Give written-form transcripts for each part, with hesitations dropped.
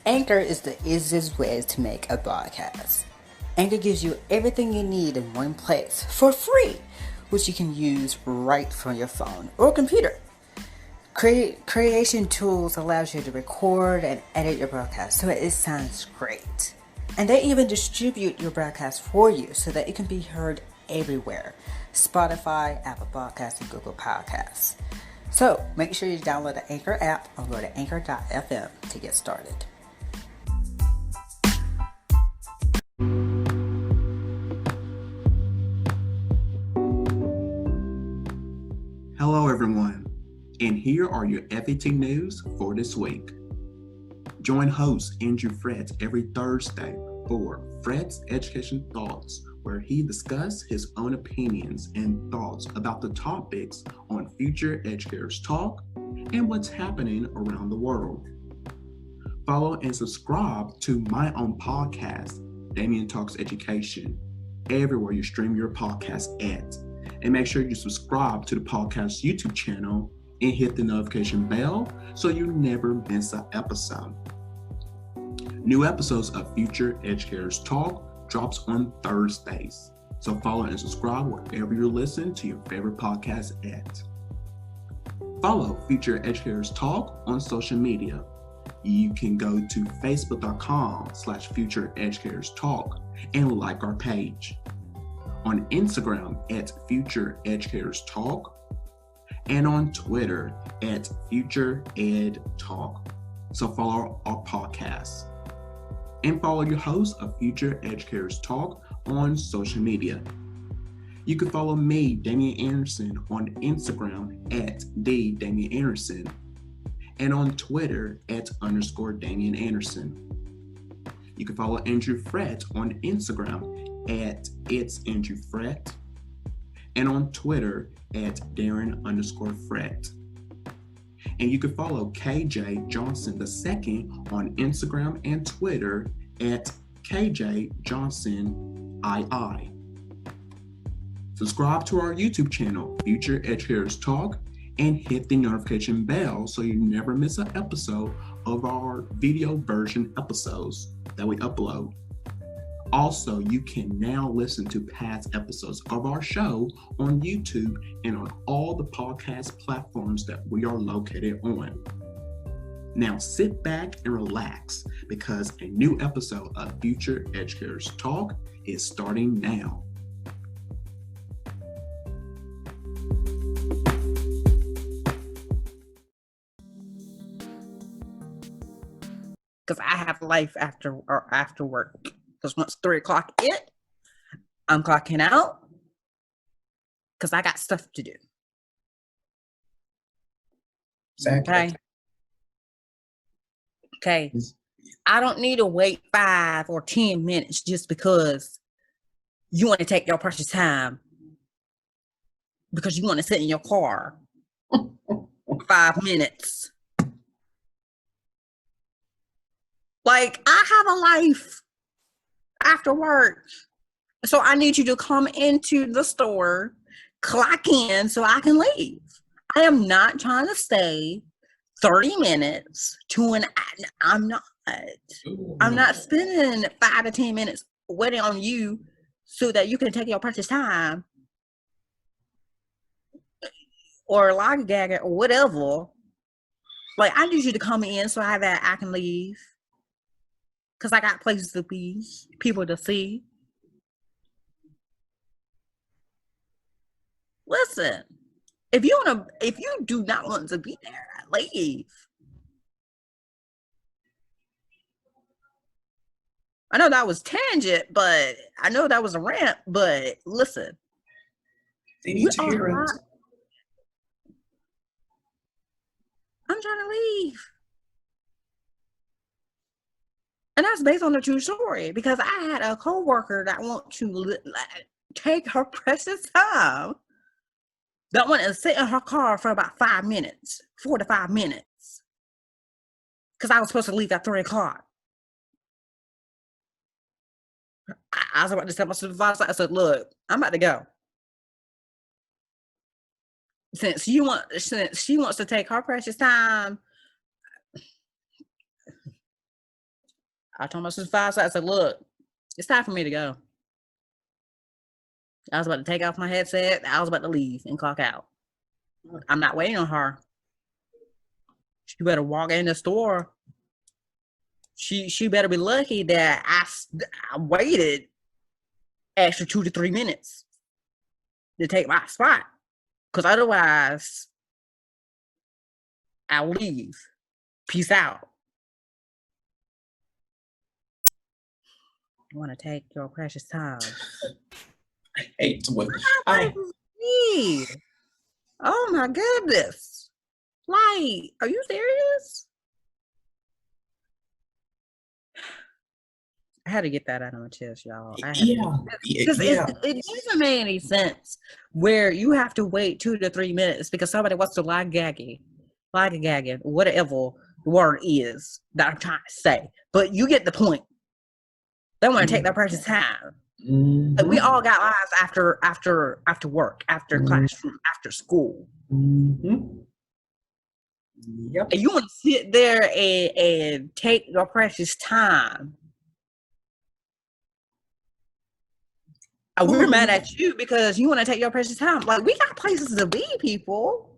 Anchor is the easiest way to make a podcast. Anchor gives you everything you need in one place for free, which you can use right from your phone or computer. Creation tools allows you to record and edit your broadcast so it sounds great. And they even distribute your broadcast for you so that it can be heard everywhere. Spotify, Apple Podcasts, and Google Podcasts. So make sure you download the Anchor app or go to anchor.fm to get started. Hello everyone, and here are your FET news for this week. Join host Andrew Frett every Thursday for Frett's Education Thoughts, where he discusses his own opinions and thoughts about the topics on Future Educators Talk and what's happening around the world. Follow and subscribe to my own podcast, Damian Talks Education, everywhere you stream your podcast at. And make sure you subscribe to the podcast YouTube channel and hit the notification bell so you never miss an episode. New episodes of Future Educators Talk drops on Thursdays. So follow and subscribe wherever you listen to your favorite podcast at. Follow Future Educators Talk on social media. You can go to facebook.com/Future Educators Talk and like our page. On Instagram at Future Educators Talk, and on Twitter at Future Ed Talk. So follow our podcast. And follow your host of Future Educators Talk on social media. You can follow me, Damian Anderson, on Instagram at Damian Anderson, and on Twitter at _Damian Anderson. You can follow Andrew Frett on Instagram at It's Andrew Frett, and on Twitter at Darren_Frett. And you can follow KJ Johnson II on Instagram and Twitter at KJ Johnson II. Subscribe to our YouTube channel, Future Educators Talk, and hit the notification bell so you never miss an episode of our video version episodes that we upload. Also, you can now listen to past episodes of our show on YouTube and on all the podcast platforms that we are located on. Now sit back and relax because a new episode of Future Educators Talk is starting now. Because I have life after work. Because once 3 o'clock hit, I'm clocking out because I got stuff to do. Exactly. Okay. I don't need to wait 5 or 10 minutes just because you want to take your precious time because you want to sit in your car for 5 minutes. Like, I have a life after work. So I need you to come into the store, clock in so I can leave. I am not trying to stay 30 minutes to an hour. I'm not. I'm not spending 5 to 10 minutes waiting on you so that you can take your precious time or lollygag it or whatever. Like, I need you to come in so that I can leave. Because I got places to be, people to see. Listen, if you do not want to be there, leave. I know that was tangent, but I know that was a rant, but listen. They need to hear it. I'm trying to leave. And that's based on a true story because I had a coworker that want to take her precious time, that want to sit in her car for about 5 minutes, 4 to 5 minutes, because I was supposed to leave at 3 o'clock. I was about to tell my supervisor, I said, look, I'm about to go. Since she wants to take her precious time, I told my supervisor, I said, look, it's time for me to go. I was about to take off my headset. I was about to leave and clock out. I'm not waiting on her. She better walk in the store. She better be lucky that I waited extra 2 to 3 minutes to take my spot. Because otherwise, I'll leave. Peace out. I want to take your precious time. I hate when Oh my goodness. Like, are you serious? I had to get that out of my chest, y'all. Because it doesn't make any sense where you have to wait 2 to 3 minutes because somebody wants to lollygagging, whatever the word is that I'm trying to say. But you get the point. They want to take their precious time. Like, we all got lives after work, after classroom, after school. Yep. And you want to sit there and take your precious time. We're mad at you because you want to take your precious time. Like, we got places to be, people.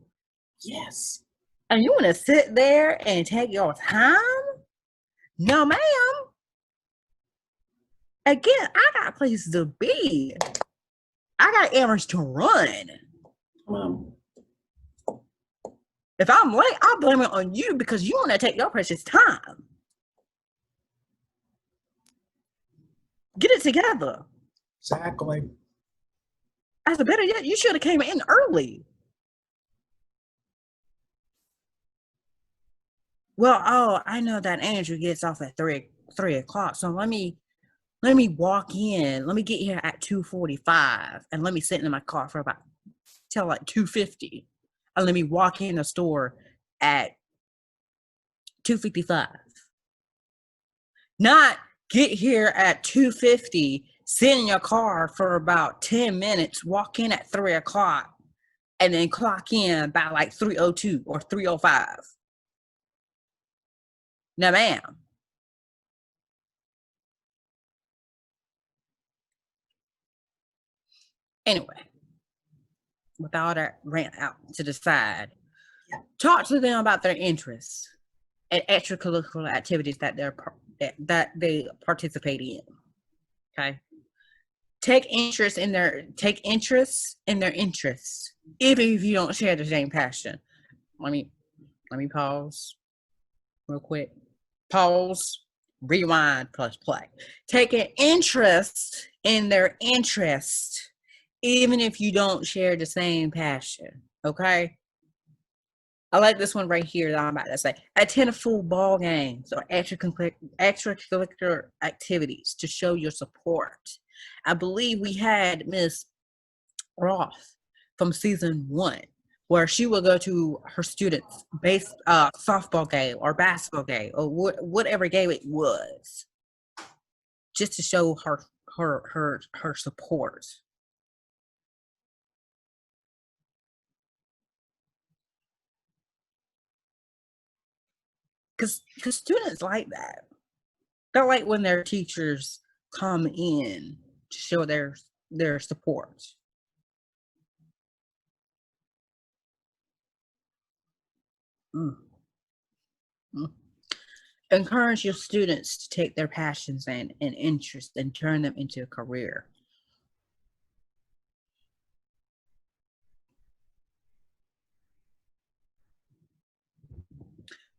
Yes. And you want to sit there and take your time? No, ma'am. Again, I got places to be. I got errands to run. If I'm late, I'll blame it on you because you want to take your precious time. Get it together. Exactly. As a better yet, you should have came in early. Well, I know that Andrew gets off at 3 o'clock, so let me walk in. Let me get here at 2:45, and let me sit in my car for about till like 2:50, and let me walk in the store at 2:55. Not get here at 2:50, sit in your car for about 10 minutes, walk in at 3 o'clock, and then clock in by like 3:02 or 3:05. Now, ma'am. Anyway, with all that rant out to the side, talk to them about their interests and extracurricular activities that they participate in. Okay, take interest in their interests, even if you don't share the same passion. Let me pause real quick. Pause, rewind, plus play. Take an interest in their interest, even if you don't share the same passion. Okay. I like this one right here that I'm about to say. Attend football games or extracurricular activities to show your support. I believe we had Miss Roth from season 1, where she would go to her students' softball game or basketball game or whatever game it was, just to show her support. Because students like that. They like when their teachers come in to show their support. Mm. Mm. Encourage your students to take their passions and interests and turn them into a career.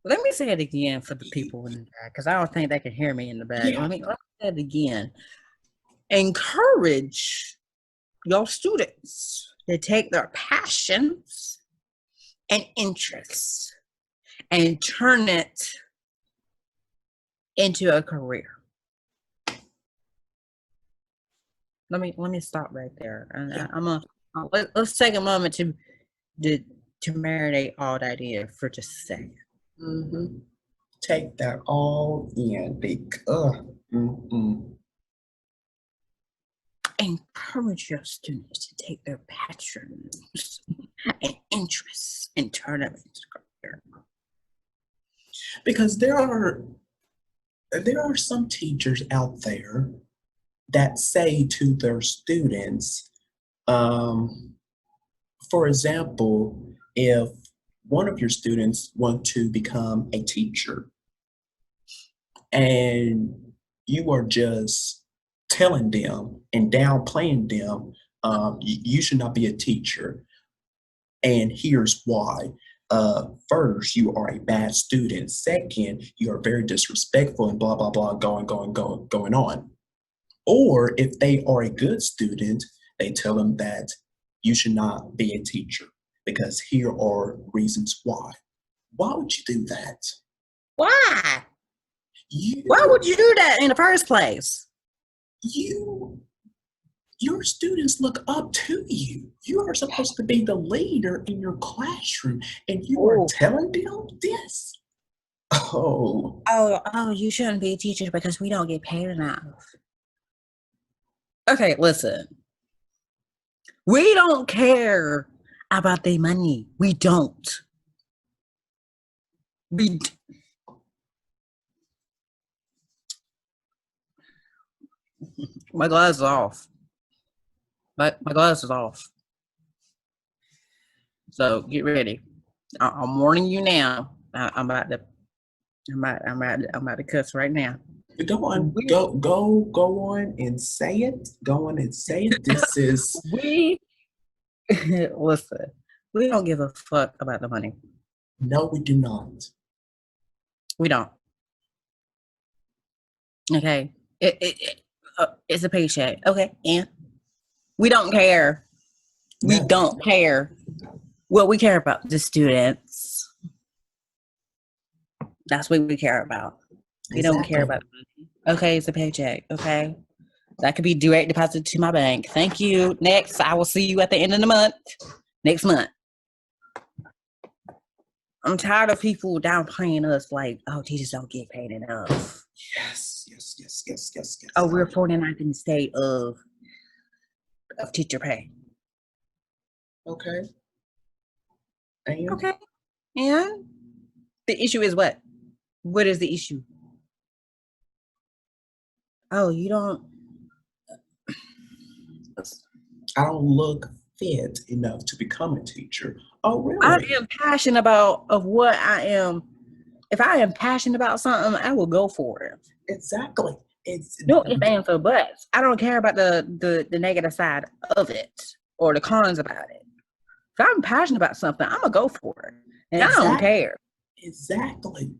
Let me say it again for the people in the back, because I don't think they can hear me in the back. Let me say it again. Encourage your students to take their passions and interests and turn it into a career. Let me stop right there, and let's take a moment to marinate all that in for just a second. Take that all in. Encourage your students to take their passions and interests and turn them into career. Because there are there are some teachers out there that say to their students, um, for example, if one of your students want to become a teacher and you are just telling them and downplaying them, you should not be a teacher. And here's why. First, you are a bad student. Second, you are very disrespectful and blah, blah, blah, going on. Or if they are a good student, they tell them that you should not be a teacher because here are reasons why. Why would you do that? Why? You, Why would you do that in the first place? Your students look up to you. You are supposed to be the leader in your classroom, and you are telling them this. Oh, you shouldn't be a teacher because we don't get paid enough. Okay, listen. We don't care about their money. We don't. My glass is off. My glass is off. So get ready. I'm warning you now. I'm about to cuss right now. Go on and say it. Go on and say it. This is listen. We don't give a fuck about the money. No, we do not. We don't. Okay. It's a paycheck. Okay, and we don't care. We don't care. What we care about the students. That's what we care about. We don't care about the money. Okay, it's a paycheck. Okay. That could be direct deposit to my bank. Thank you. Next, I will see you at the end of the month. Next month. I'm tired of people downplaying us like, oh, teachers don't get paid enough. Yes. Oh, we're 49th in the state of teacher pay. Okay. Okay. And the issue is what? What is the issue? Oh, you don't. I don't look fit enough to become a teacher. Oh, really? I am passionate of what I am. If I am passionate about something, I will go for it. Exactly. No ifs, ands, or buts. I don't care about the negative side of it or the cons about it. If I'm passionate about something, I'm gonna go for it, and I don't care. Exactly.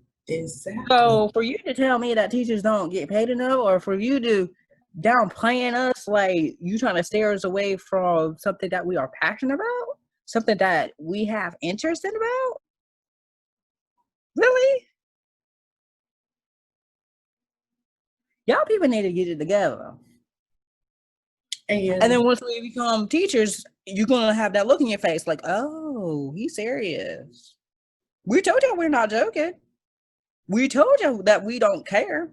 So for you to tell me that teachers don't get paid enough, or for you to downplaying us like you trying to steer us away from something that we are passionate about, something that we have interest in about, really? Y'all people need to get it together. And then once we become teachers, you're gonna have that look in your face like, oh, he's serious. We told you we're not joking. We told you that we don't care.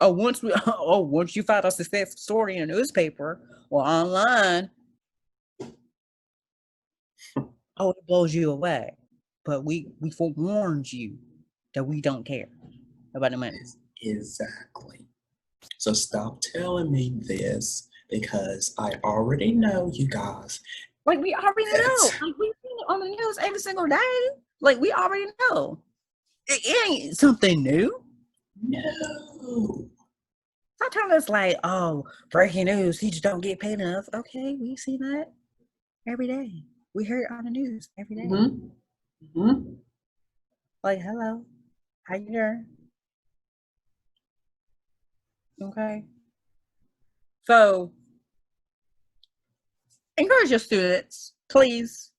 Once you find a success story in a newspaper or online, it blows you away. But we forewarned you that we don't care about the money. Exactly. So stop telling me this because I already know you guys. Like we already know. Like we see it on the news every single day. Like we already know. It ain't something new. No. Stop telling us like, oh, breaking news, teachers don't get paid enough. Okay, we see that every day. We hear it on the news every day. Mm-hmm. Like, hello, how you doing? Okay. So, encourage your students, please,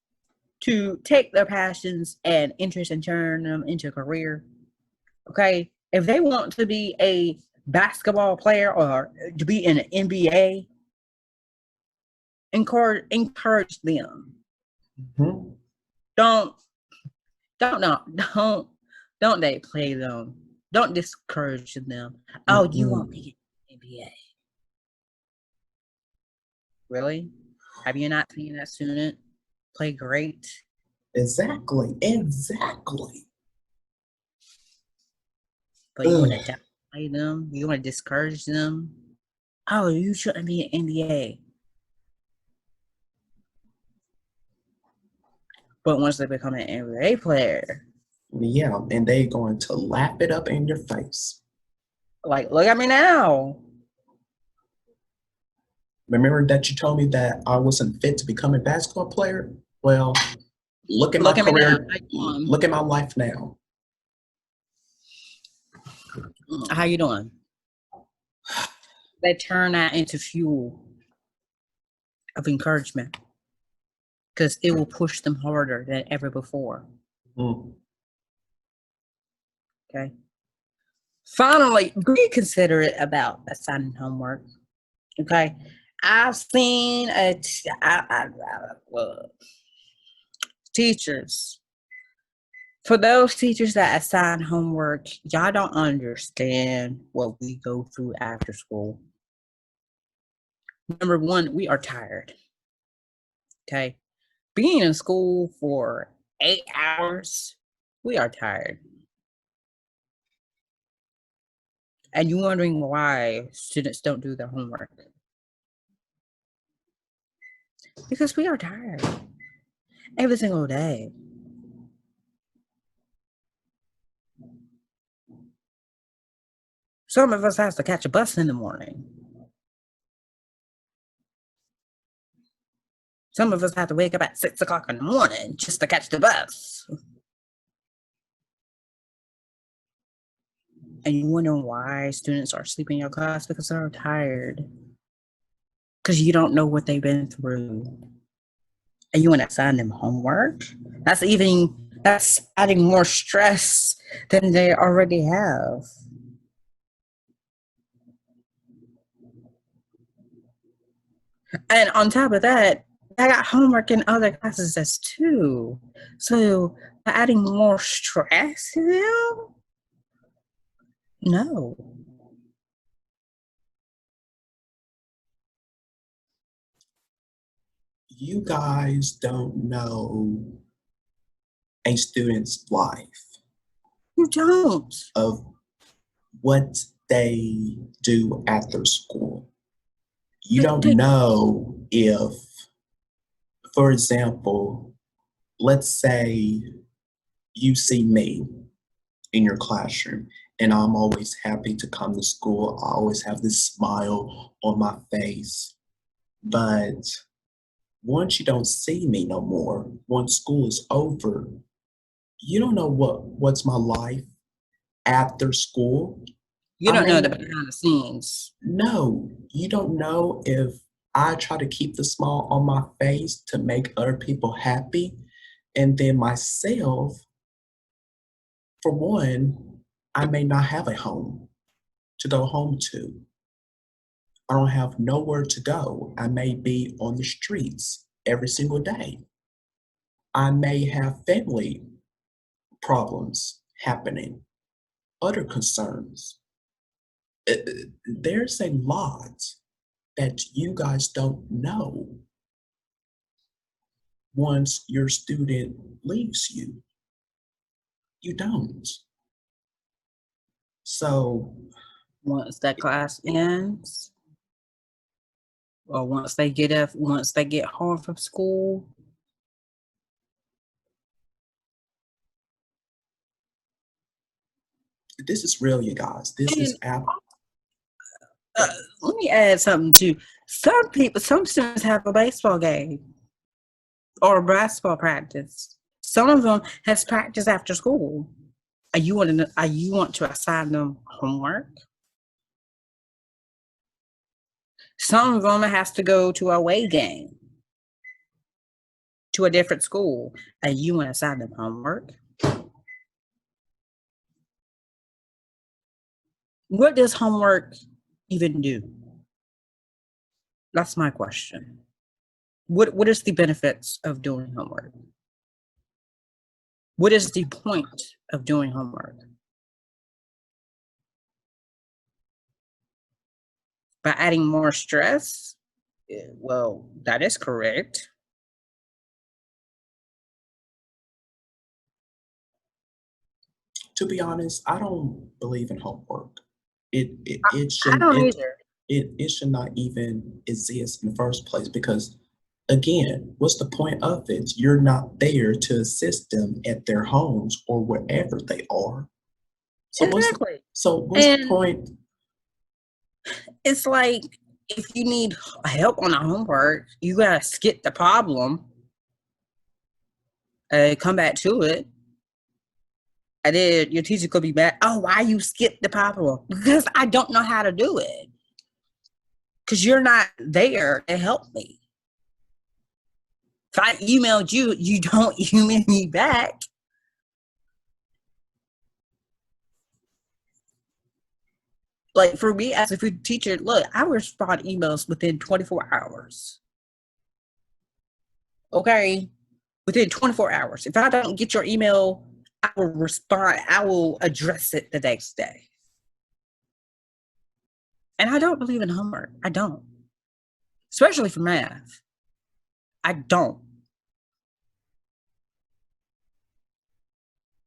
to take their passions and interests and turn them into a career. Okay? If they want to be a basketball player or to be in an NBA, encourage them. Mm-hmm. Don't they play them. Don't discourage them. Oh, you won't be in the NBA. Really? Have you not seen that student play great Exactly. Exactly. But you want to Ugh. downplay them, you want to discourage them. Oh, you shouldn't be an NBA. But once they become an NBA player, Yeah, and they going to lap it up in your face. like, look at me now. Remember that you told me that I wasn't fit to become a basketball player? Well, look at my Look at me now. career. Look at my life now. How you doing? They turn that into fuel of encouragement because it will push them harder than ever before. Mm. Okay. Finally, be considerate about assigning homework. Okay. I've seen teachers. For those teachers that assign homework, y'all don't understand what we go through after school. Number one, we are tired. Okay. Being in school for 8 hours, we are tired. And you're wondering why students don't do their homework. Because we are tired every single day. Some of us has to catch a bus in the morning. Some of us have to wake up at 6 o'clock in the morning just to catch the bus. And you wonder why students are sleeping in your class because they're tired. Because you don't know what they've been through. And you want to assign them homework? That's adding more stress than they already have. And on top of that, I got homework in other classes as too. So adding more stress to them? No. You guys don't know a student's life You don't. of what they do after school. You don't They know if, for example, let's say you see me in your classroom and I'm always happy to come to school. I always have this smile on my face. But once you don't see me no more, once school is over, you don't know what's my life after school. you I don't know may the not behind the scenes. know. You don't know if I try to keep the smile on my face to make other people happy. And then myself, for one, I may not have a home to go home to. I don't have nowhere to go. I may be on the streets every single day. I may have family problems happening, other concerns. There's a lot that you guys don't know once your student leaves you. You don't. So Once that class ends, or once they get home from school, this is real, you guys. This and is app. uh, let me add something too. Some students have a baseball game or a basketball practice. Some of them has practice after school. Are you want to assign them homework? Some of them has to go to a away game to a different school. And you want to assign them homework? What does homework even do? That's my question. What is the benefits of doing homework? What is the point of doing homework? By adding more stress? Well, that is correct. To be honest, I don't believe in homework. It I should don't it either. it should not even exist in the first place because again, what's the point of it? You're not there to assist them at their homes or wherever they are. So Exactly. what's the And point? it's like if you need help on the homework, you gotta skip the problem, come back to it, and then your teacher could be mad. Oh, why you skip the problem? Because I don't know how to do it. Because you're not there to help me. If I emailed you, you don't email me back. Like for me as a food teacher, look, I respond emails within 24 hours. Okay? Within 24 hours. If I don't get your email, I will respond. I will address it the next day. And I don't believe in homework. I don't. Especially for math. I don't.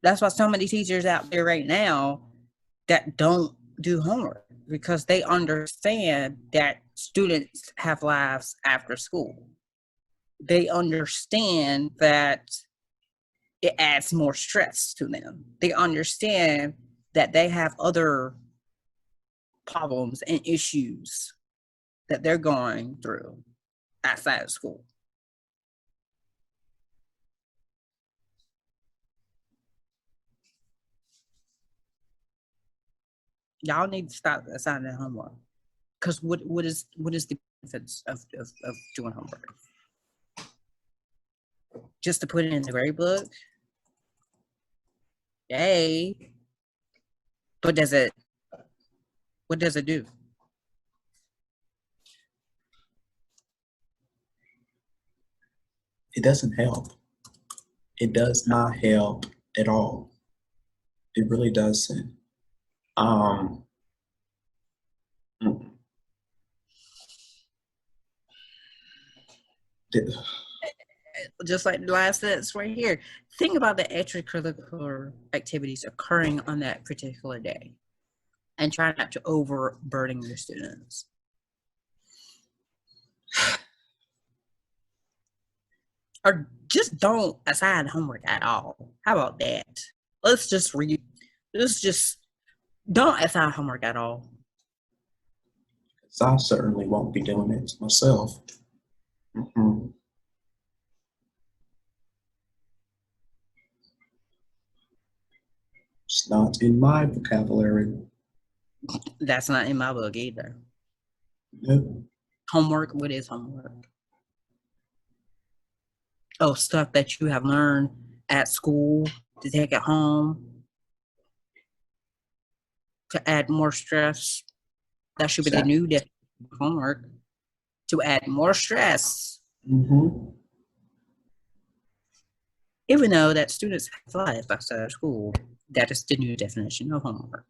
That's why so many teachers out there right now that don't do homework because they understand that students have lives after school. They understand that it adds more stress to them. They understand that they have other problems and issues that they're going through outside of school. Y'all need to stop assigning homework. Because what is the benefits of doing homework? Just to put it in the grade book? Yay. But what does it do? It doesn't help. It does not help at all. It really doesn't. Um, mm, th- Just like the last sentence right here. Think about the extracurricular activities occurring on that particular day and try not to overburden your students. Or just don't assign homework at all. How about that? Let's just don't assign homework at all. I certainly won't be doing it myself. Mm-mm. It's not in my vocabulary. That's not in my book either. Nope. Homework, what is homework? Oh, stuff that you have learned at school to take it home to add more stress. That should be the new definition of homework. To add more stress. Mm-hmm. Even though that students have life outside of school, that is the new definition of homework.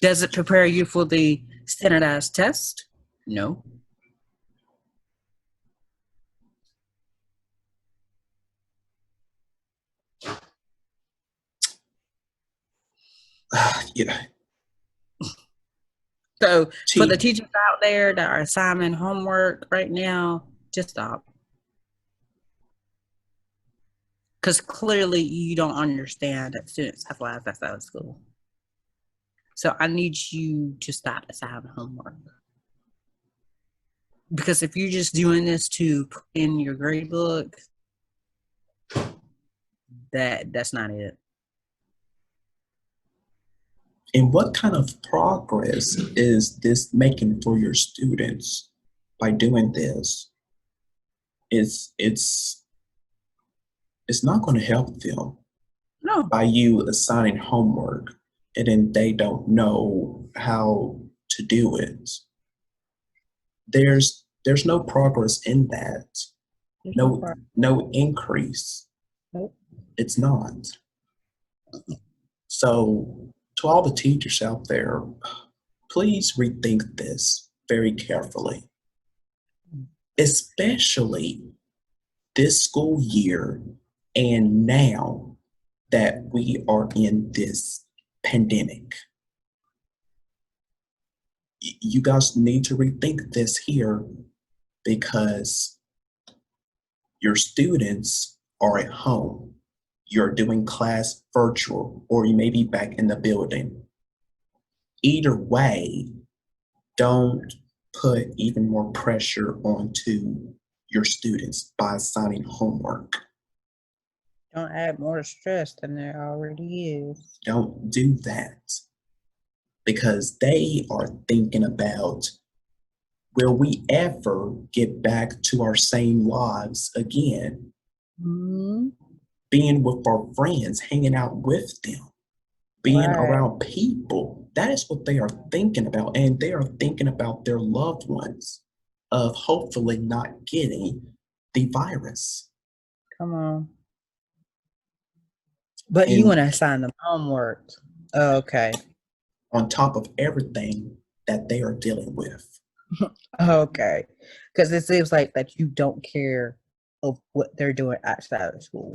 Does it prepare you for the standardized test? No. Yeah. So for the teachers out there that are assigning homework right now, just stop. Because clearly you don't understand that students have lives outside of school. So I need you to stop assigning homework. Because if you're just doing this to put in your grade book, that's not it. And what kind of progress is this making for your students by doing this? It's not going to help them. No. By you assigning homework and then they don't know how to do it. There's no progress in that. No increase. Nope. It's not. So to all the teachers out there, please rethink this very carefully. Especially this school year And now that we are in this pandemic, you guys need to rethink this here because your students are at home. You're doing class virtual, or you may be back in the building. Either way, don't put even more pressure onto your students by assigning homework. Don't add more stress than there already is. Don't do that because they are thinking about, will we ever get back to our same lives again? Mm-hmm. Being with our friends, hanging out with them, being around people. That is what they are thinking about. And they are thinking about their loved ones of hopefully not getting the virus. Come on. But And you want to assign them homework. Okay. on top of everything that they are dealing with. Okay. Because it seems like that you don't care of what they're doing outside of school.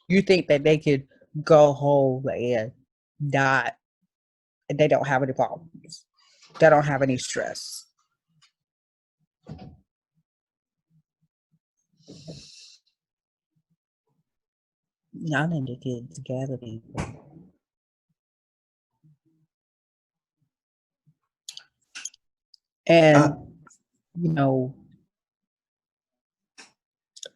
You think that they could go home and not, and they don't have any problems. They don't have any stress. I need to get together, people. And you know,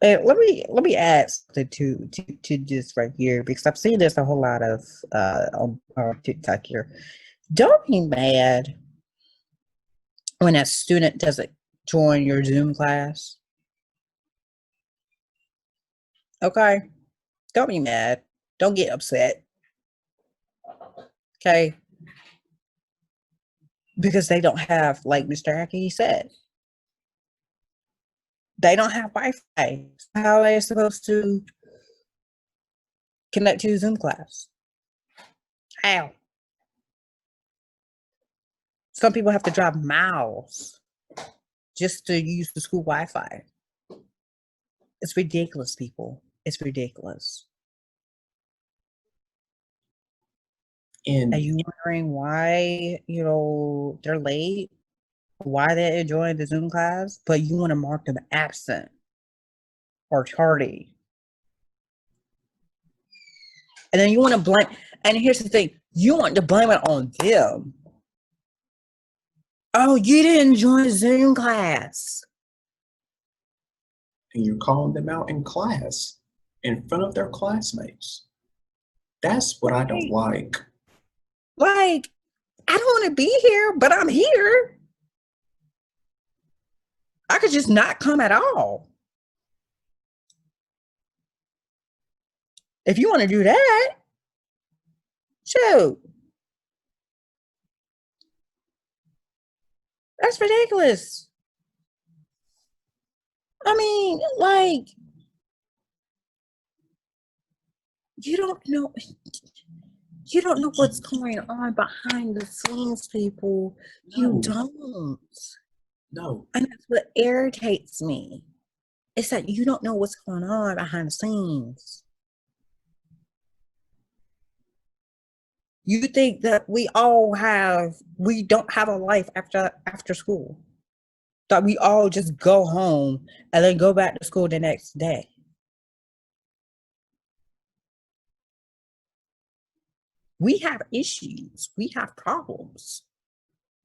and let me add something to this right here because I've seen this a whole lot of on TikTok here. Don't be mad when a student doesn't join your Zoom class. Okay? Don't be mad. Don't get upset. Okay? Because they don't have, like Mr. Hackey said, they don't have Wi-Fi. How are they supposed to connect to Zoom class? How? Some people have to drive miles just to use the school Wi-Fi. It's ridiculous, people. It's ridiculous. And are you wondering why, they're late? Why they're enjoying the Zoom class? But you want to mark them absent or tardy. And then you want to blame, and here's the thing, you want to blame it on them. Oh, you didn't join Zoom class. And you're calling them out in class, in front of their classmates. That's what I don't like. Like, I don't want to be here, but I'm here. I could just not come at all. If you want to do that, shoot. That's ridiculous. I mean, like, you don't know what's going on behind the scenes, people. No. You don't. No. And that's what irritates me. It's that you don't know what's going on behind the scenes. You think that we don't have a life after school. That we all just go home and then go back to school the next day. We have issues. We have problems.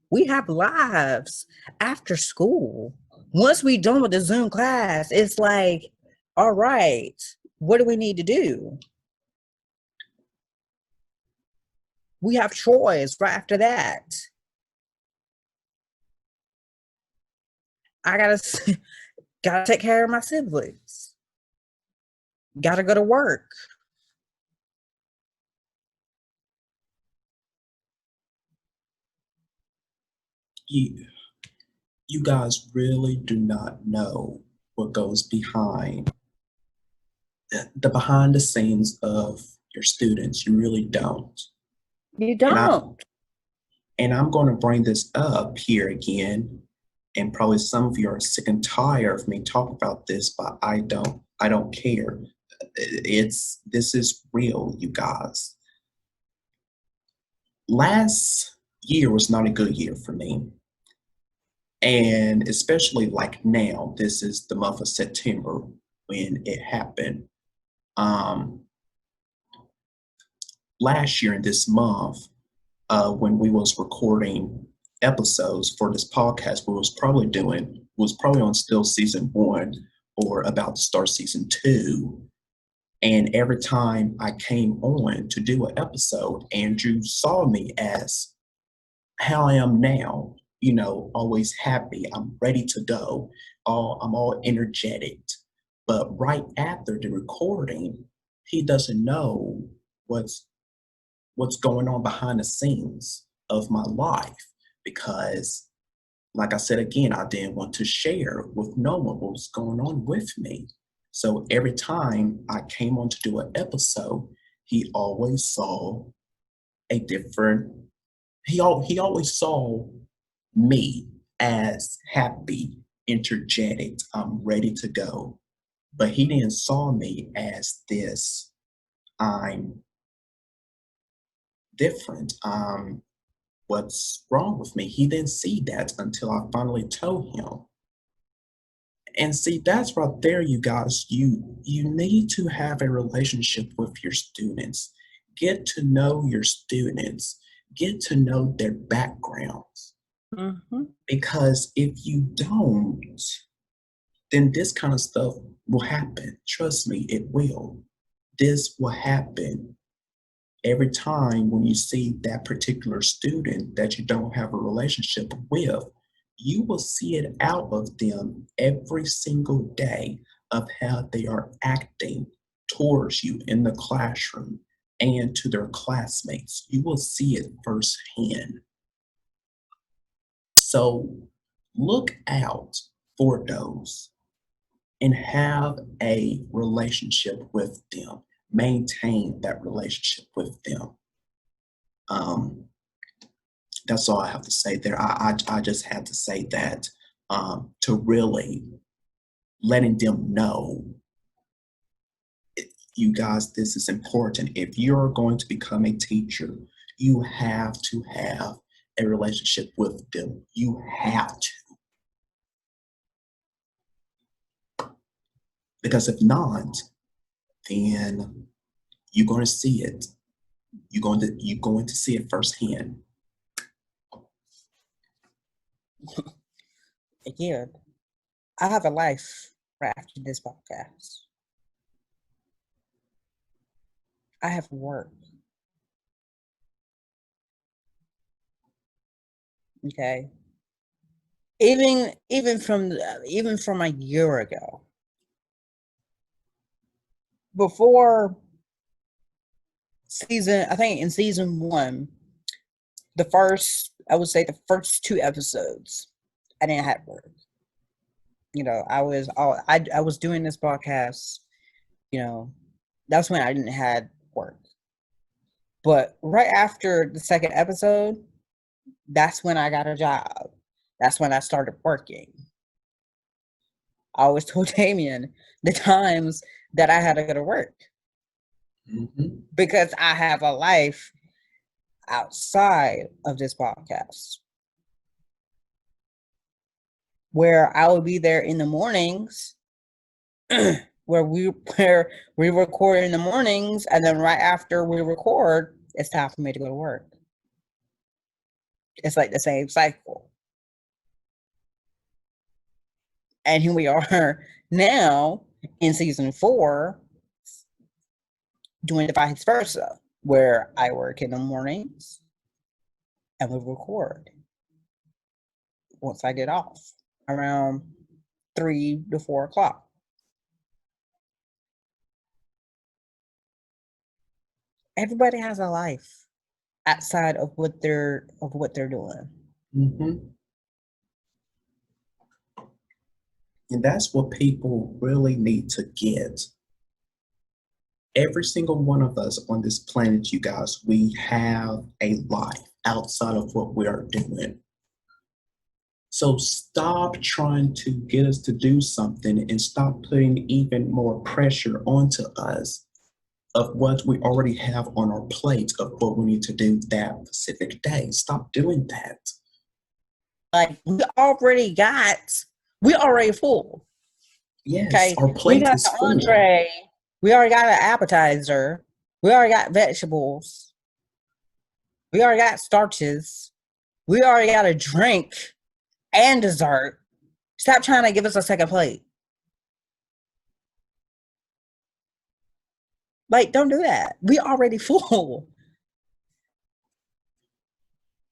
We have lives after school. Once we're done with the Zoom class, it's like, all right, what do we need to do? We have chores right after that. I gotta take care of my siblings. Gotta go to work. You guys really do not know what goes behind the scenes of your students. You really don't. You don't. And I'm going to bring this up here again, and probably some of you are sick and tired of me talking about this, but I don't care. This is real, you guys. Last year was not a good year for me. And especially like now, this is the month of September when it happened. Um, Last year in this month, when we was recording episodes for this podcast, was probably on still season 1 or about to start season 2. And every time I came on to do an episode, Andrew saw me as how I am now, always happy. I'm ready to go. I'm all energetic. But right after the recording, he doesn't know what's what's going on behind the scenes of my life because, like I said again, I didn't want to share with no one what was going on with me. So every time I came on to do an episode, he always saw a different he always saw me as happy, energetic, I'm ready to go. But he didn't saw me as this, I'm different. What's wrong with me? He didn't see that until I finally told him. And see, that's right there, you guys. You need to have a relationship with your students. Get to know your students. Get to know their backgrounds. Mm-hmm. Because if you don't, then this kind of stuff will happen. Trust me, it will. This will happen every time when you see that particular student that you don't have a relationship with. You will see it out of them every single day of how they are acting towards you in the classroom and to their classmates. You will see it firsthand. So look out for those and have a relationship with them. Maintain that relationship with them. Um, that's all I have to say there. I just had to say that to really letting them know, you guys, this is important. If you're going to become a teacher, you have to have a relationship with them. You have to. Because if not, then you're going to see it. You're going to see it firsthand. Again, I have a life right after this podcast. I have work. Okay. Even from a year ago, before I think in season 1, I would say the first 2 episodes, I didn't have work. I was doing this podcast. That's when I didn't have work. But right after the second episode, that's when I got a job. That's when I started working. I always told Damian the times that I had to go to work. Mm-hmm. Because I have a life outside of this podcast where I will be there in the mornings where we record in the mornings, and then right after we record, it's time for me to go to work. It's like the same cycle. And here we are now in season 4 doing the vice versa, where I work in the mornings and we record once I get off around 3 to 4 o'clock. Everybody has a life outside of what they're doing. Mm-hmm. And that's what people really need to get. Every single one of us on this planet, you guys, we have a life outside of what we are doing. So stop trying to get us to do something and stop putting even more pressure onto us of what we already have on our plate of what we need to do that specific day. Stop doing that. Like we already full. Yes, Okay, our we plate got is the full. entree. We already got an appetizer. We already got vegetables. We already got starches. We already got a drink and dessert. Stop trying to give us a second plate. Like, don't do that. We already full.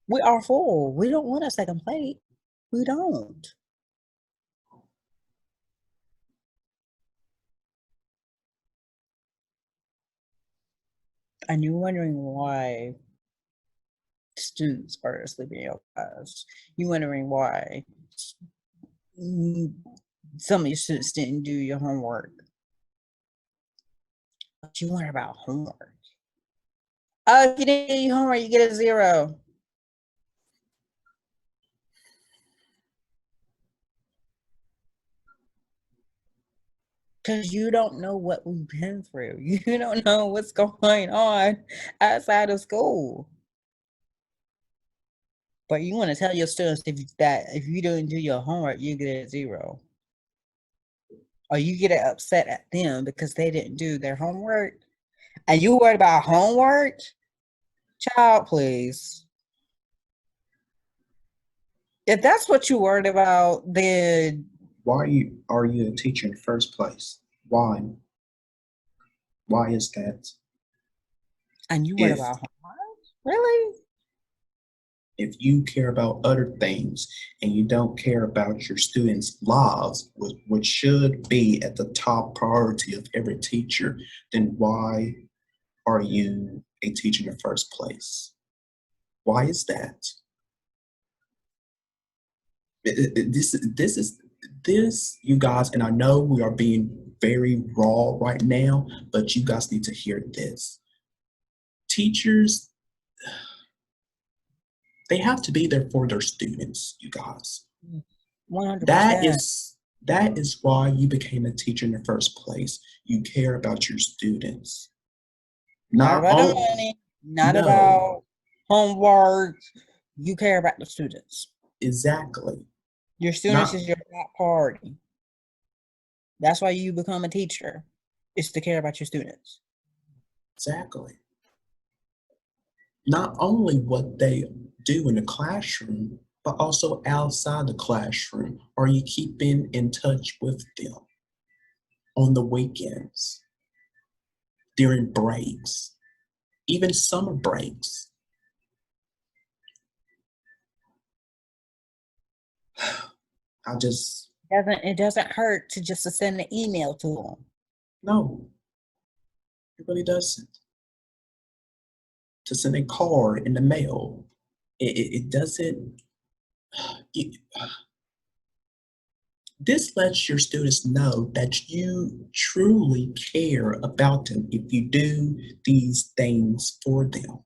We are full. We don't want a second plate. We don't. And you're wondering why students are sleeping in your class. You're wondering why some of your students didn't do your homework. But you wonder about homework. Oh, if you didn't do your homework, you get a 0. Because you don't know what we've been through. You don't know what's going on outside of school. But you want to tell your students that if you don't do your homework, you get a 0. Or you get upset at them because they didn't do their homework. And you worried about homework? Child, please. If that's what you worried about, then Why are you a teacher in the first place? Why? Why is that? and you worried If about homework? Really? if you care about other things and you don't care about your students' lives, which should be at the top priority of every teacher, then why are you a teacher in the first place? Why is that? This, you guys, and I know we are being very raw right now, but you guys need to hear this. Teachers, they have to be there for their students, you guys. That 100%. is that is why you became a teacher in the first place. You care about your students. Not Not about the all money, not no, about homework. You care about the students. exactly. Your students Not is your top priority. That's why you become a teacher. It's to care about your students. exactly. Not only what they do in the classroom, but also outside the classroom. Are you keeping in touch with them on the weekends, during breaks, even summer breaks? I just, It doesn't hurt to just to send an email to them. no, it really doesn't. To send a card in the mail, it doesn't, it, this lets your students know that you truly care about them if you do these things for them.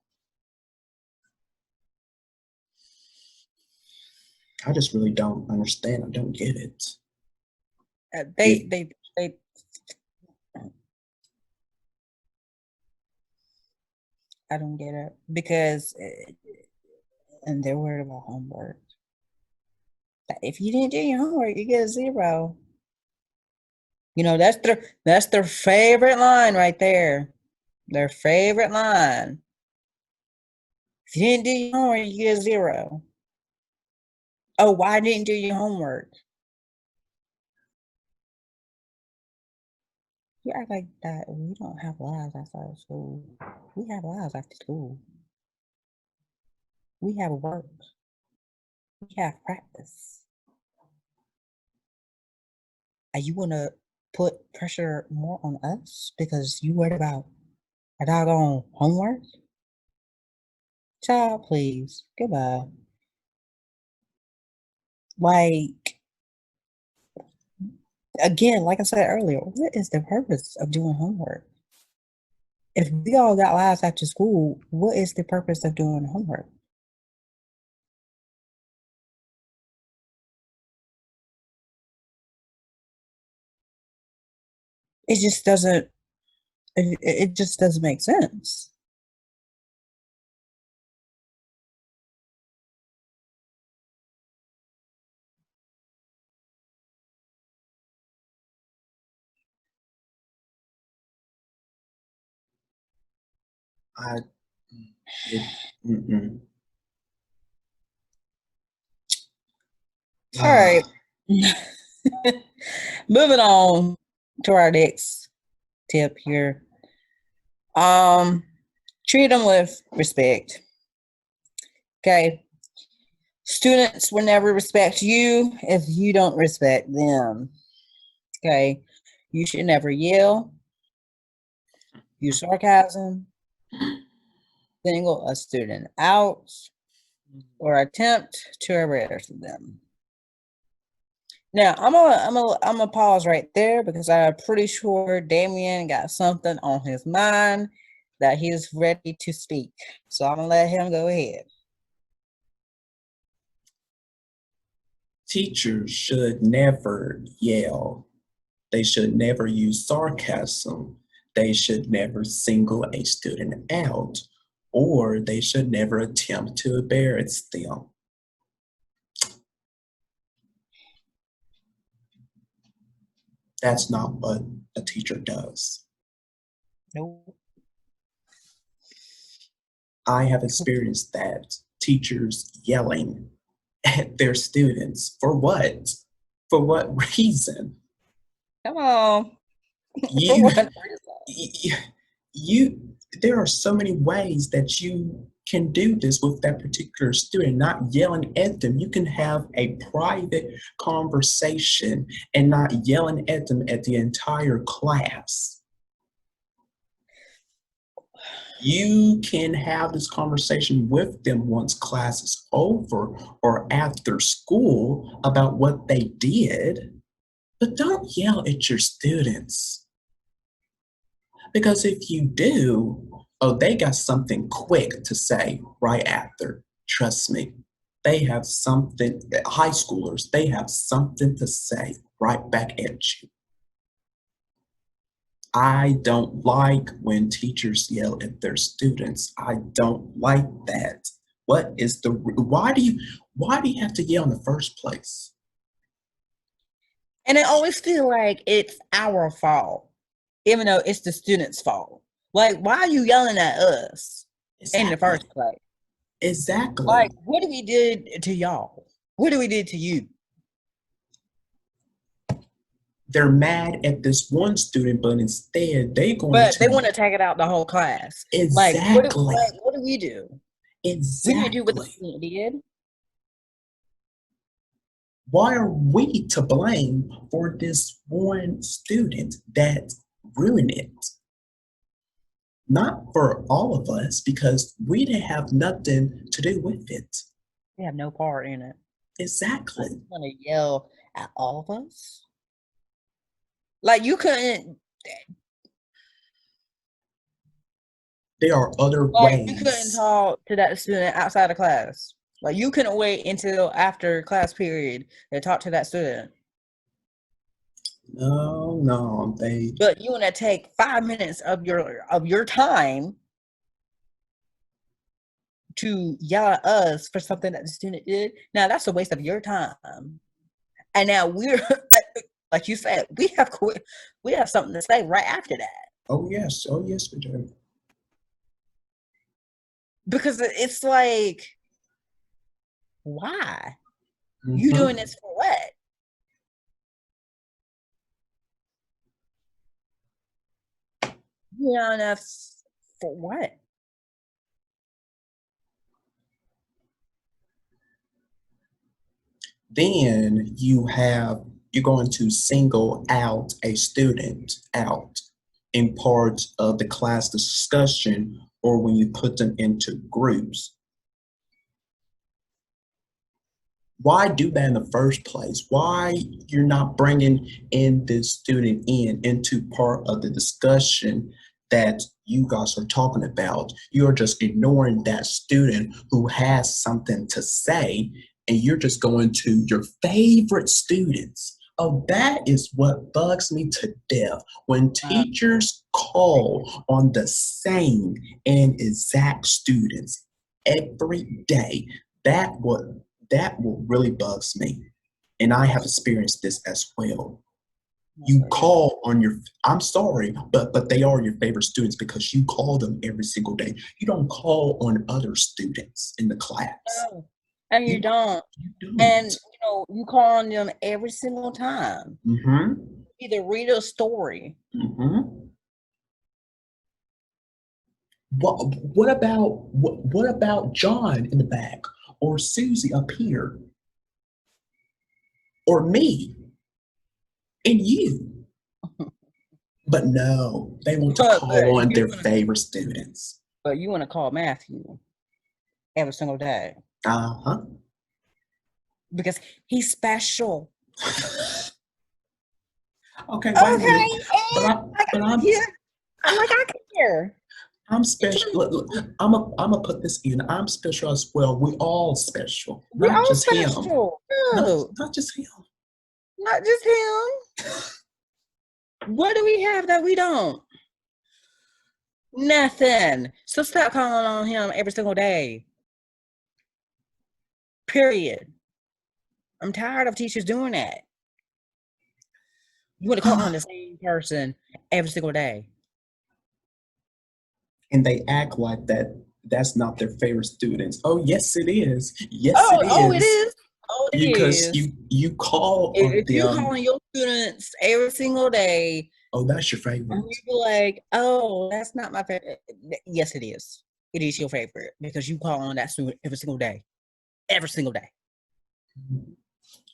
I just really don't understand. I don't get it. Uh, If They they they I don't get it because and they're worried about homework. If you didn't do your homework, you get a 0. You know, that's their favorite line right there. Their favorite line. If you didn't do your homework, you get a 0. Oh, why didn't you do your homework? You act like that we don't have lives outside of school. We have lives after school. We have work. We have practice. And you wanna put pressure more on us because you worried about a doggone homework? Child, please. Goodbye. Like, again, like I said earlier, what is the purpose of doing homework? If we all got lives after school, what is the purpose of doing homework? It just doesn't. It just doesn't make sense. I it, mm-mm. All right. Moving on to our next tip here. Treat them with respect. Okay. Students will never respect you if you don't respect them. Okay. You should never yell, use sarcasm, single a student out, or attempt to embarrass them. Now, I'm gonna pause right there because I'm pretty sure Damian got something on his mind that he's ready to speak. So I'm gonna let him go ahead. Teachers should never yell. They should never use sarcasm. They should never single a student out, or they should never attempt to embarrass them. That's not what a teacher does. Nope. I have experienced that. Teachers yelling at their students. For what? For what reason? Come on. For You, what reason? you, there are so many ways that you can do this with that particular student, not yelling at them. You can have a private conversation and not yelling at them at the entire class. You can have this conversation with them once class is over or after school about what they did, but don't yell at your students. Because if you do, oh, they got something quick to say right after. Trust me, they have something, high schoolers, they have something to say right back at you. I don't like when teachers yell at their students. I don't like that. Why do you have to yell in the first place? And it always feel like it's our fault, even though it's the student's fault. Like, why are you yelling at us in the Exactly. first place? Exactly. Like, what did we did to y'all? What did we did to you? They're mad at this one student, but instead they going But they to want to take it out the whole class. Like, exactly, what do we do? We didn't do what the exactly. student did. Why are we to blame for this one student that ruined it? Not for all of us because we didn't have nothing to do with it. They have no part in it. Like, Exactly. you want to yell at all of us? Like, you couldn't. There are other Like, you couldn't ways. talk to that student outside of class. Like, you couldn't wait until after class period to talk to that student. No, no, they But you want to take 5 minutes of your time to yell at us for something that the student did. Now that's a waste of your time. And now we're like you said, we have something to say right after that. oh yes, we do. Because it's like, why? You doing Mm-hmm. this for what? You know enough for what? Then you're going to single out a student out in part of the class discussion or when you put them into groups. Why do that in the first place? Why you're not bringing in this student into part of the discussion that you guys are talking about? You're just ignoring that student who has something to say, and you're just going to your favorite students Oh, that is what bugs me to death. When Uh, teachers call on the same and exact students every day, that what really bugs me. And I have experienced this as well. You call on your, I'm sorry, but they are your favorite students because you call them every single day. You don't call on other students in the class. no, and you You, don't. you And don't. you call on them every single time. Mm-hmm. Either read a story. Mm-hmm. What about John in the back or Susie up here or me and you? But no, they want to But call on you their wanna favorite students. but you wanna call Matthew every single day Uh-huh. because he's special. Okay, wait a minute. Okay, But and I like but I'm yeah, I'm like I care. I'm special. Look, I'm a put this in. I'm special as well. We all special, We not all just him. special. Not No, not just him. not just him. What do we have that we don't? Nothing. So stop calling on him every single day. Period. I'm tired of teachers doing that. You want to call on the same person every single day. And they act like that's not their favorite students. Oh, yes, it is. Yes, it Oh, it is. is. Oh, it Because is. you call on If you them. calling your students every single day, Oh, that's your and favorite. you be like, "Oh, that's not my favorite." Yes, it is. It is your favorite because you call on that student every single day.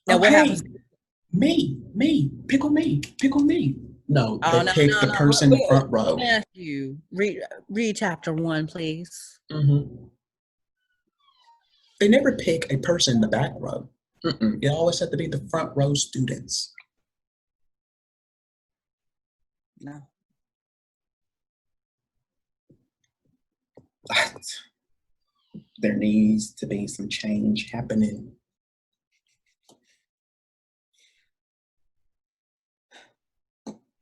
Now, what happens? Okay, pick on me. No, Oh they no, pick no, the no. person in front row. Matthew, read chapter 1, please. Hmm. They never pick a person in the back row. Mm-mm. It always have to be the front row students. No. There needs to be some change happening.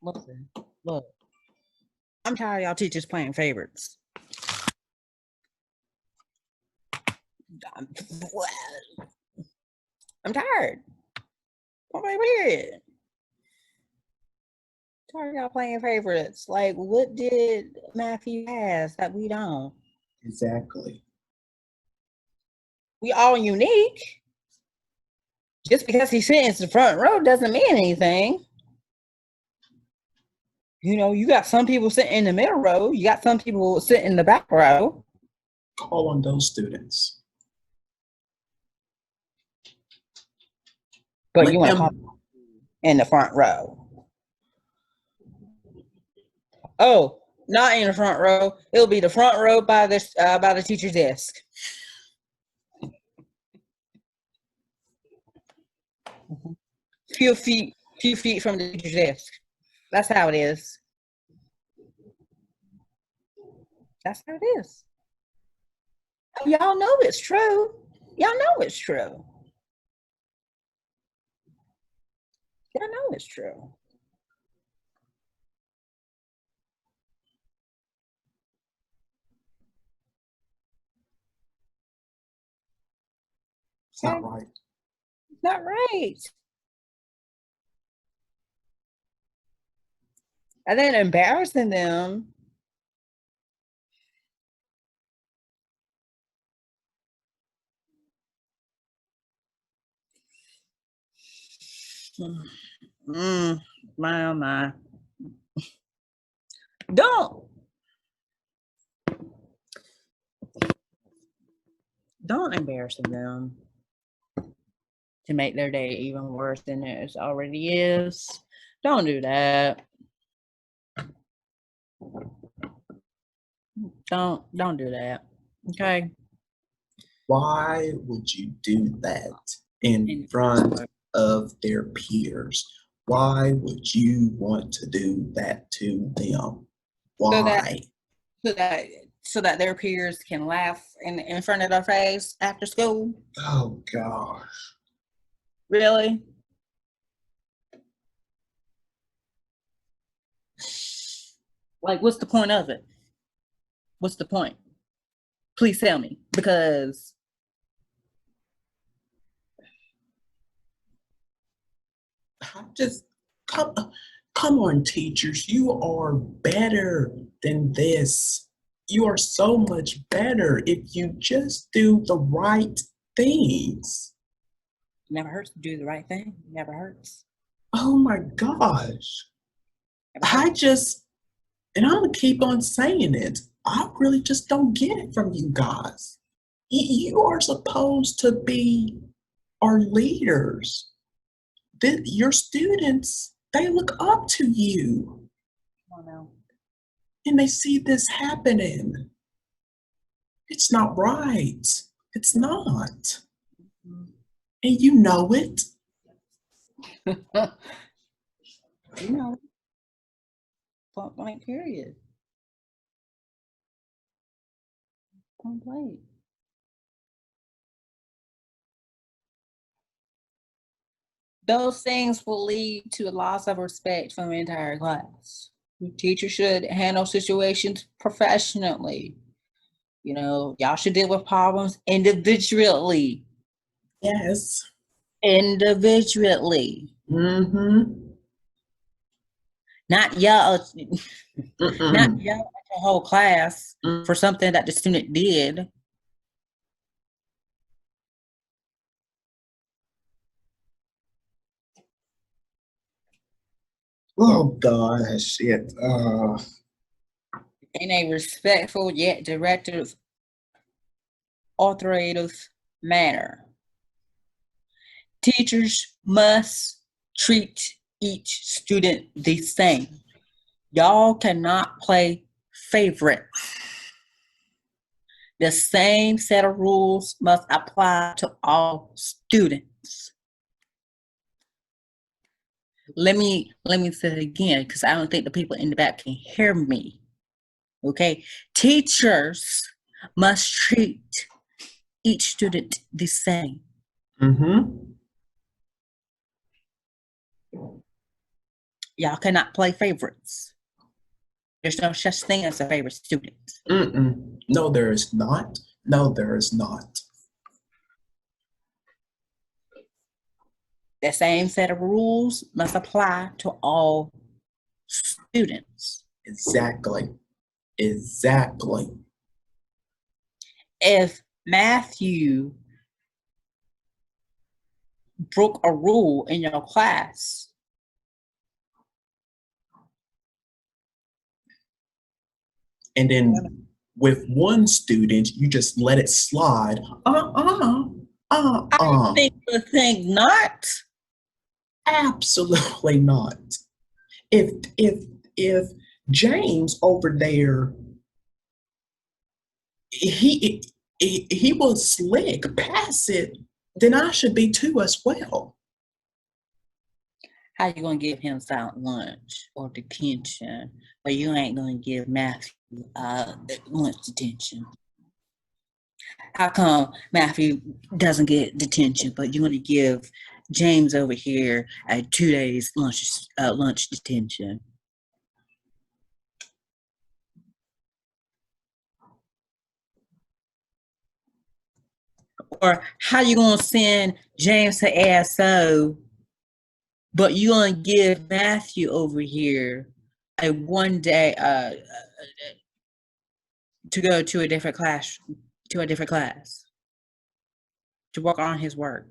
Listen, look. I'm tired of y'all teachers playing favorites. I'm, I'm tired. I'm like, weird. Tired of y'all playing favorites. Like, what did Matthew has that we don't? Exactly. We all unique. Just because he sits in the front row doesn't mean anything. You got some people sitting in the middle row. You got some people sitting in the back row. Call on those students. But you Let want to call them. in the front row. Oh, not in the front row. It'll be the front row by the teacher's desk. Few feet from the teacher's desk. That's how it is. That's how it is. Y'all know it's true. Y'all know it's true. Y'all know it's true. It's not right. It's not right. And then embarrassing them. My oh my. Don't don't embarrass them to make their day even worse than it already is. Don't do that. Don't do that. Okay. Why would you do that in front of their peers? Why would you want to do that to them? So that Why? so that so that their peers can laugh in front of their face after school. Oh gosh. Really? Like, what's the point of it? What's the point? Please tell me, because Just come on, teachers. You are better than this. You are so much better if you just do the right things. it never hurts to do the right thing. It never hurts. Oh my gosh. Never I hurts. just, and I'm going to keep on saying it. I really just don't get it from you guys. You are supposed to be our leaders. Your students, they look up to you Oh no. and they see this happening. It's not right. It's not. And you know it. You know, point blank period. Point blank. Those things will lead to a loss of respect from the entire class. The teacher should handle situations professionally. You know, y'all should deal with problems individually. Yes. Individually. Mm-hmm. Not yell, not Mm-mm. yell at the whole class for something that the student did. Oh gosh, it. In a respectful yet directive, authoritative manner. Teachers must treat each student the same. Y'all cannot play favorite. The same set of rules must apply to all students. Let me say it again, because I don't think the people in the back can hear me. Okay, teachers must treat each student the same. Mm-hmm. Y'all cannot play favorites. There's no such thing as a favorite student. Mm-mm. No, there is not. No, there is not. The same set of rules must apply to all students. Exactly. Exactly. If Matthew broke a rule in your class, And then with one student, you just let it slide. I think not. Absolutely not. If James over there, he was slick, pass it, then I should be too as well. How you gonna give him silent lunch or detention, but you ain't gonna give Matthew lunch detention? How come Matthew doesn't get detention, but you want to give James over here a 2 days lunch detention? Or how you gonna send James to ASO, but you gonna give Matthew over here a 1 day to go to a different class to work on his work?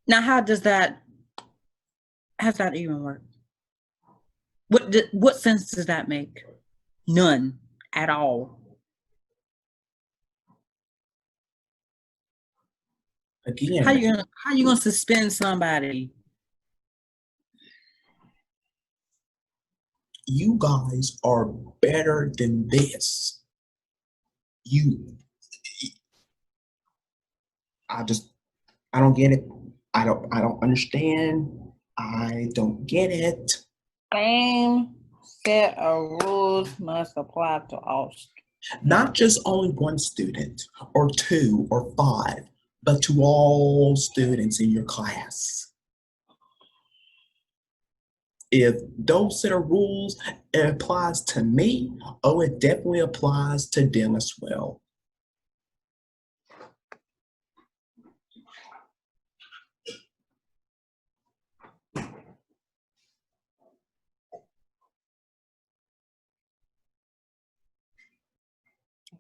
Now, how does that even work? What sense does that make? None at all. Again, how you gonna suspend somebody? you guys are better than this. I just, I don't get it. I don't understand. I don't get it. Same set of rules must apply to all Not just only one student or two or five, but to all students in your class. If those set of rules applies to me, oh, it definitely applies to them as well.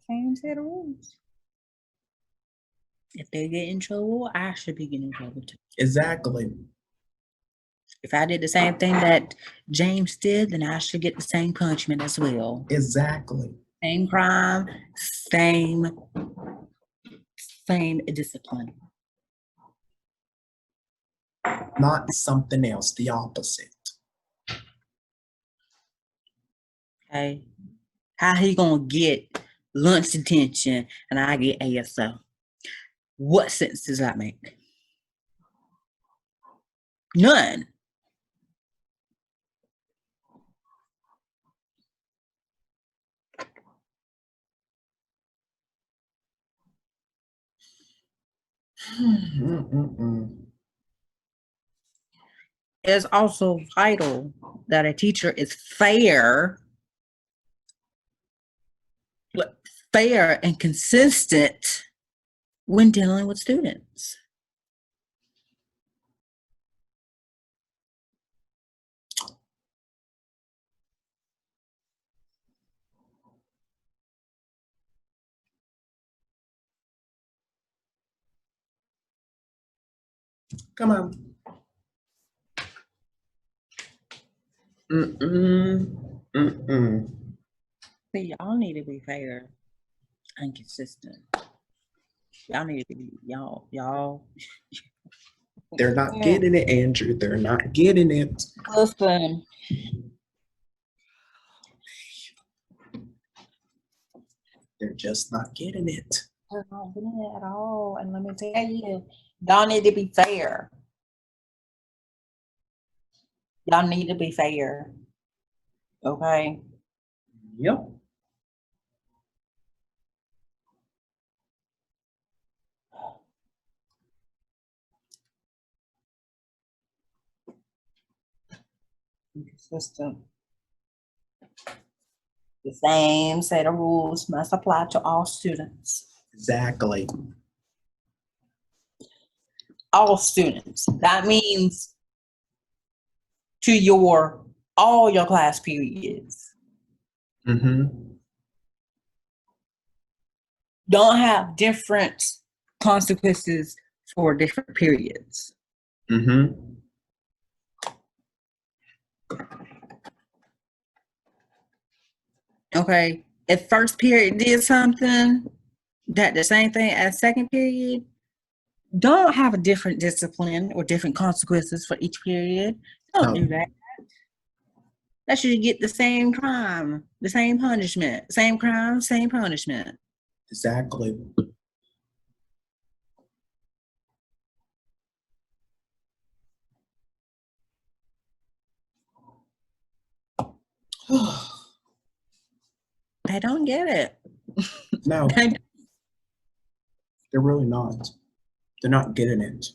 Same set of rules. If they get in trouble, I should be getting in trouble too. Exactly. If I did the same thing that James did, then I should get the same punishment as well. Exactly. Same crime, same discipline. Not something else, the opposite. Okay. How he gonna get lunch detention and I get ASO? What sense does that make? None. It's also vital that a teacher is fair and consistent when dealing with students. Come on. See, y'all need to be fair and consistent. Y'all need to be y'all. They're not getting it, Andrew. They're not getting it. Listen. They're just not getting it. They're not getting it at all. And let me tell you, y'all need to be fair. Y'all need to be fair. Okay? Yep. Consistent. The same set of rules must apply to all students. Exactly. All students. That means to all your class periods. Don't have different consequences for different periods. Okay, if first period did something that the same thing as second period, don't have a different discipline or different consequences for each period. Don't do that. That should get the same crime, the same punishment. Same crime, same punishment. Exactly. They don't get it. No. They're really not. They're not getting it.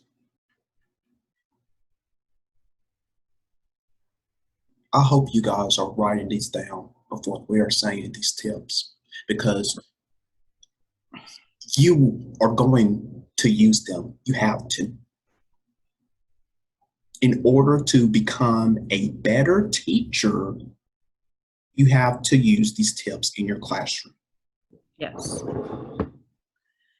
I hope you guys are writing these down of what we are saying, these tips, because you are going to use them. You have to. In order to become a better teacher, you have to use these tips in your classroom. Yes.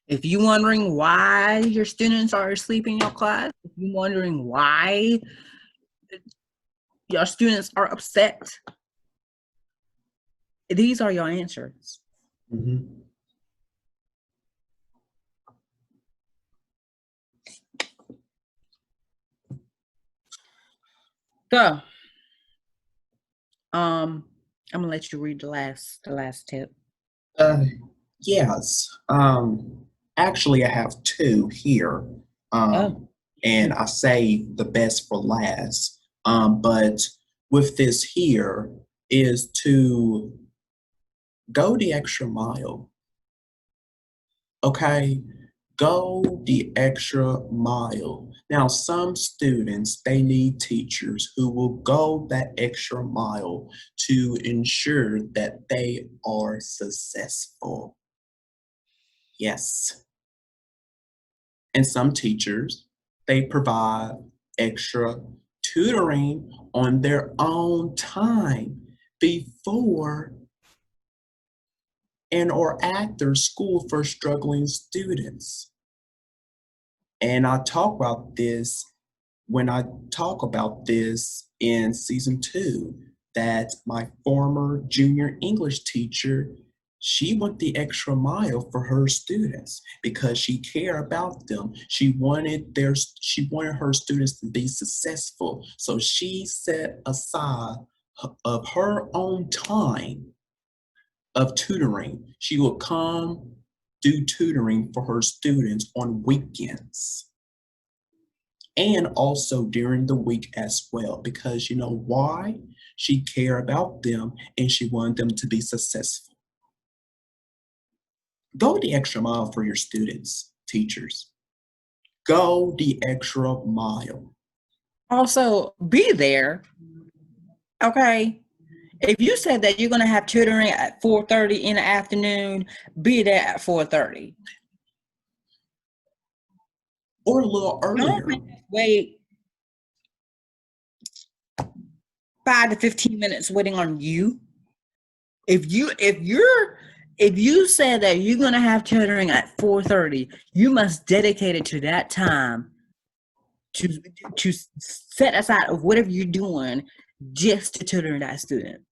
If you're wondering why your students are asleep in your class, if you're wondering why your students are upset, these are your answers. So, I'm gonna let you read the last tip. Yes. Actually, I have two here. And I say the best for last. But with this here is to Go the extra mile. Okay? Go the extra mile. Now, some students, they need teachers who will go that extra mile to ensure that they are successful. Yes. And some teachers, they provide extra tutoring on their own time before and or after school for struggling students. And I talk about this when I talk about this in season 2, that my former junior English teacher, she went the extra mile for her students because she cared about them. She wanted her students to be successful. So she set aside of her own time of tutoring. She would come do tutoring for her students on weekends and also during the week as well, because you know why? She cared about them and she wanted them to be successful. Go the extra mile for your students, teachers. Go the extra mile. Also, be there. Okay. If you said that you're going to have tutoring at 4:30 in the afternoon, be there at 4:30. Or a little earlier. Don't wait 5 to 15 minutes waiting on you. If you said that you're going to have tutoring at 4:30, you must dedicate it to that time to set aside of whatever you're doing just to tutor that student.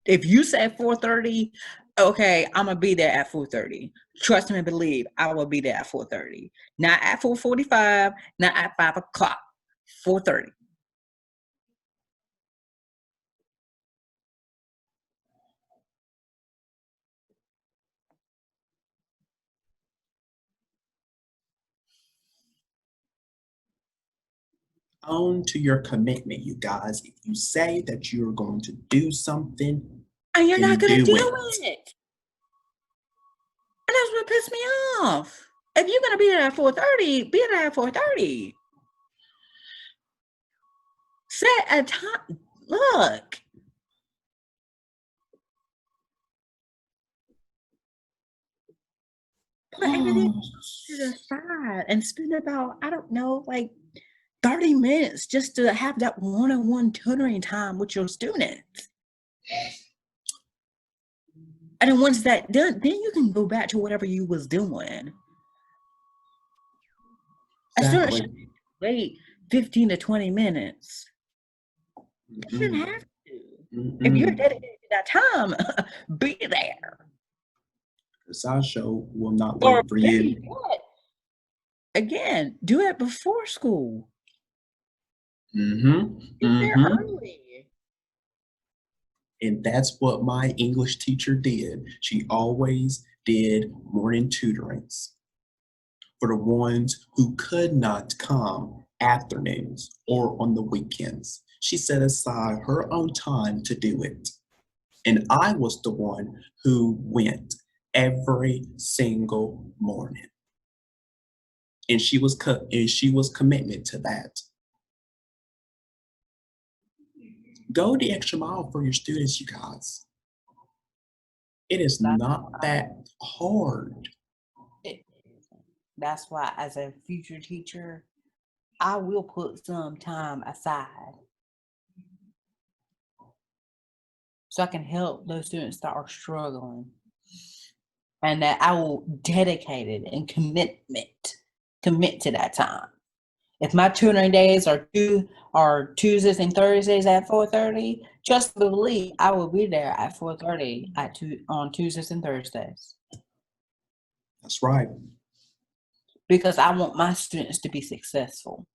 If you say 4:30, okay, I'm gonna be there at 4:30. Trust me and believe, I will be there at 4:30. Not at 4:45, not at 5 o'clock. 4:30. On to your commitment, you guys. If you say that you're going to do something, And you're not gonna do do it. it. And that's what pissed me off. If you're gonna be there at 4:30, be there at 4:30. Set a time. Look. Put everything to the side and spend about, I don't know, like 30 minutes just to have that one-on-one tutoring time with your students. And then once that's done, then you can go back to whatever you was doing. A student should wait 15 to 20 minutes. You shouldn't have to. If you're dedicated to that time, be there. The sideshow will not Or wait for you. what? Again, do it before school. Mm-hmm. Be there early. And that's what my English teacher did. She always did morning tutorings for the ones who could not come afternoons or on the weekends. She set aside her own time to do it. And I was the one who went every single morning. And she was committed to that. Go the extra mile for your students, you guys. It is not that hard. That's why, as a future teacher, I will put some time aside so I can help those students that are struggling, and that I will dedicate it and commit to that time. If my tutoring days are Tuesdays and Thursdays at 4:30, just believe I will be there at 4:30 on Tuesdays and Thursdays. That's right. Because I want my students to be successful.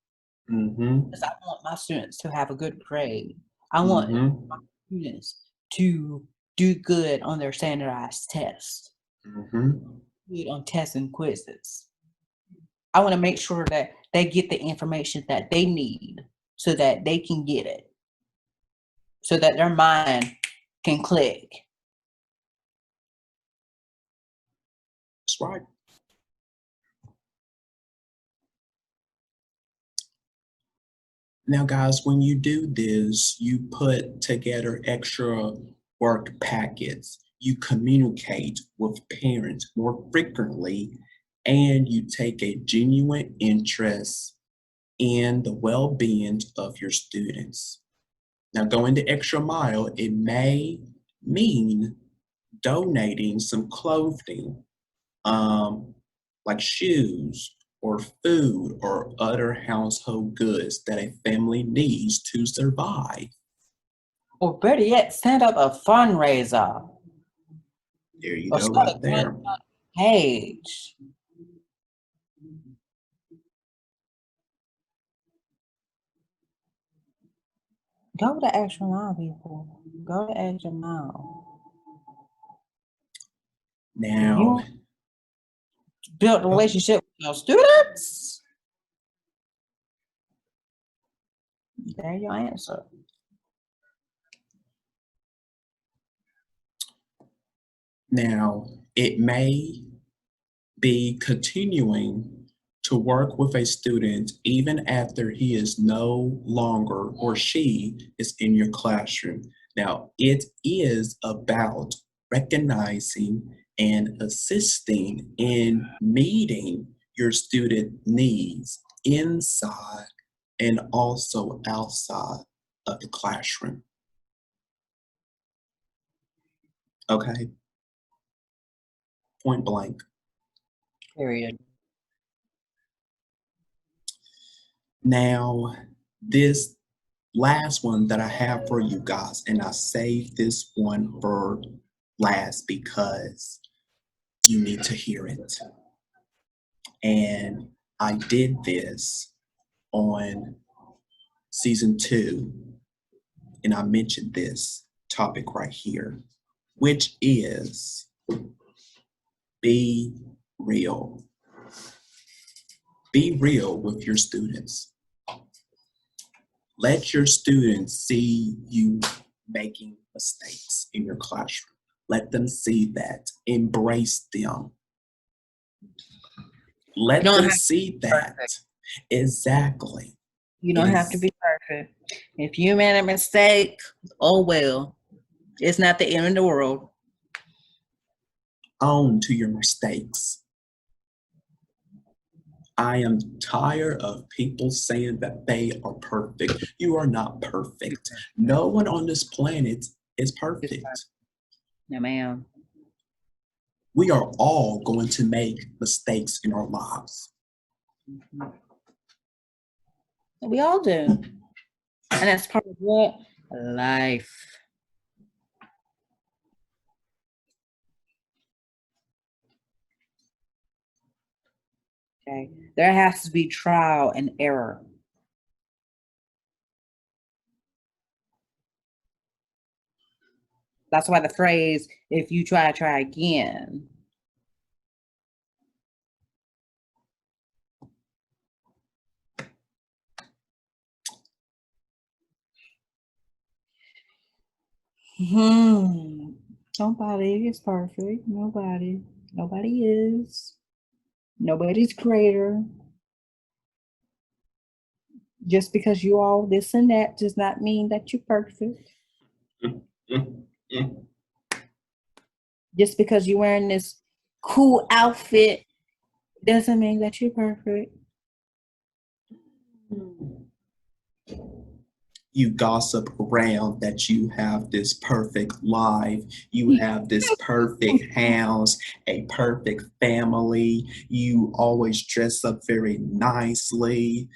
Mm-hmm. Because I want my students to have a good grade. I want my students to do good on their standardized tests. Good on tests and quizzes. I want to make sure that they get the information that they need so that they can get it, so that their mind can click. That's right. Now, guys, when you do this, you put together extra work packets, you communicate with parents more frequently, and you take a genuine interest in the well being of your students. Now, going the extra mile, it may mean donating some clothing, um, like shoes or food or other household goods that a family needs to survive. Or better yet, stand up a fundraiser There you or go, start a right there. page. Go the extra mile, people. Go the extra mile. Now, You build a relationship with your students. There's your answer. now it may be continuing to work with a student even after he is no longer or she is in your classroom. Now, it is about recognizing and assisting in meeting your student needs inside and also outside of the classroom. Okay, point blank. Period. Now, this last one that I have for you guys, and I saved this one for last because you need to hear it. And I did this on season 2, and I mentioned this topic right here, which is be real. Be real with your students. Let your students see you making mistakes in your classroom. Let them see that. Embrace them. Let them see that. Exactly. You don't have to be perfect. If you made a mistake, oh well. It's not the end of the world. Own to your mistakes. I am tired of people saying that they are perfect. You are not perfect. No one on this planet is perfect. No, ma'am. We are all going to make mistakes in our lives. We all do. And that's part of what? Life. Okay. There has to be trial and error. That's why the phrase, if you try again. Nobody is perfect. Nobody is. Nobody's greater. Just because you all this and that does not mean that you're perfect. Just because you're wearing this cool outfit doesn't mean that you're perfect. You gossip around that you have this perfect life, you have this perfect house, a perfect family, you always dress up very nicely.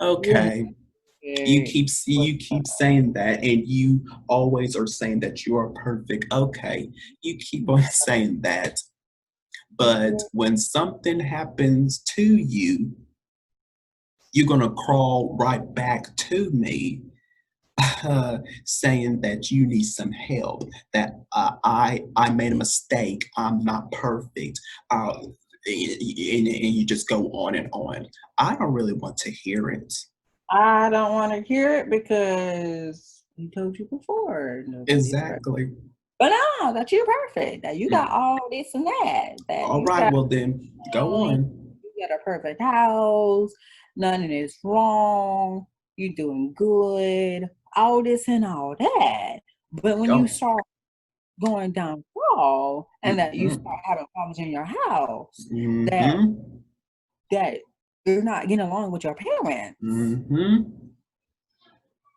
Okay. You keep saying that, and you always are saying that you are perfect. Okay, you keep on saying that. But when something happens to you, you're going to crawl right back to me saying that you need some help, that I made a mistake, I'm not perfect, and you just go on and on. I don't really want to hear it. I don't want to hear it because he told you before. Exactly. But no, that you're perfect. That you got all this and that. That All you right, got well then, go family, on. you got a perfect house, nothing is wrong, you're doing good, all this and all that. But when you Go. start going down wrong and that you Mm-hmm. start having problems in your house, that Mm-hmm. that you're not getting along with your parents, Mm-hmm.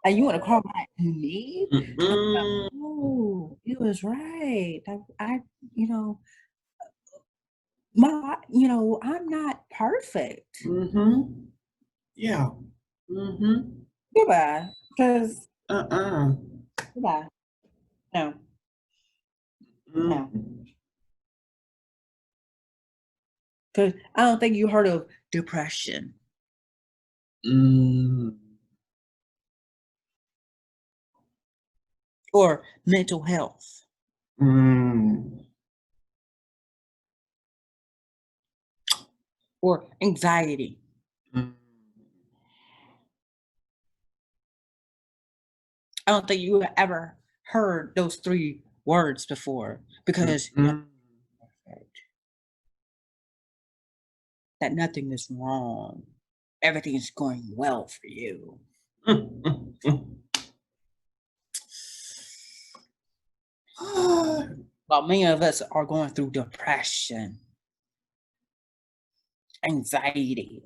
and you want to call back to me, talk about, Mm-hmm. oh, you was right. I, you know, I'm not perfect. Mm-hmm. Yeah. Mm-hmm. Goodbye, because Uh-uh. goodbye. No, no, Mm-hmm. because I don't think you heard of depression Mm-hmm. or mental health Mm-hmm. or anxiety. I don't think you ever heard those three words before because you're Mm-hmm. perfect, that nothing is wrong. Everything is going well for you. While many of us are going through depression, anxiety.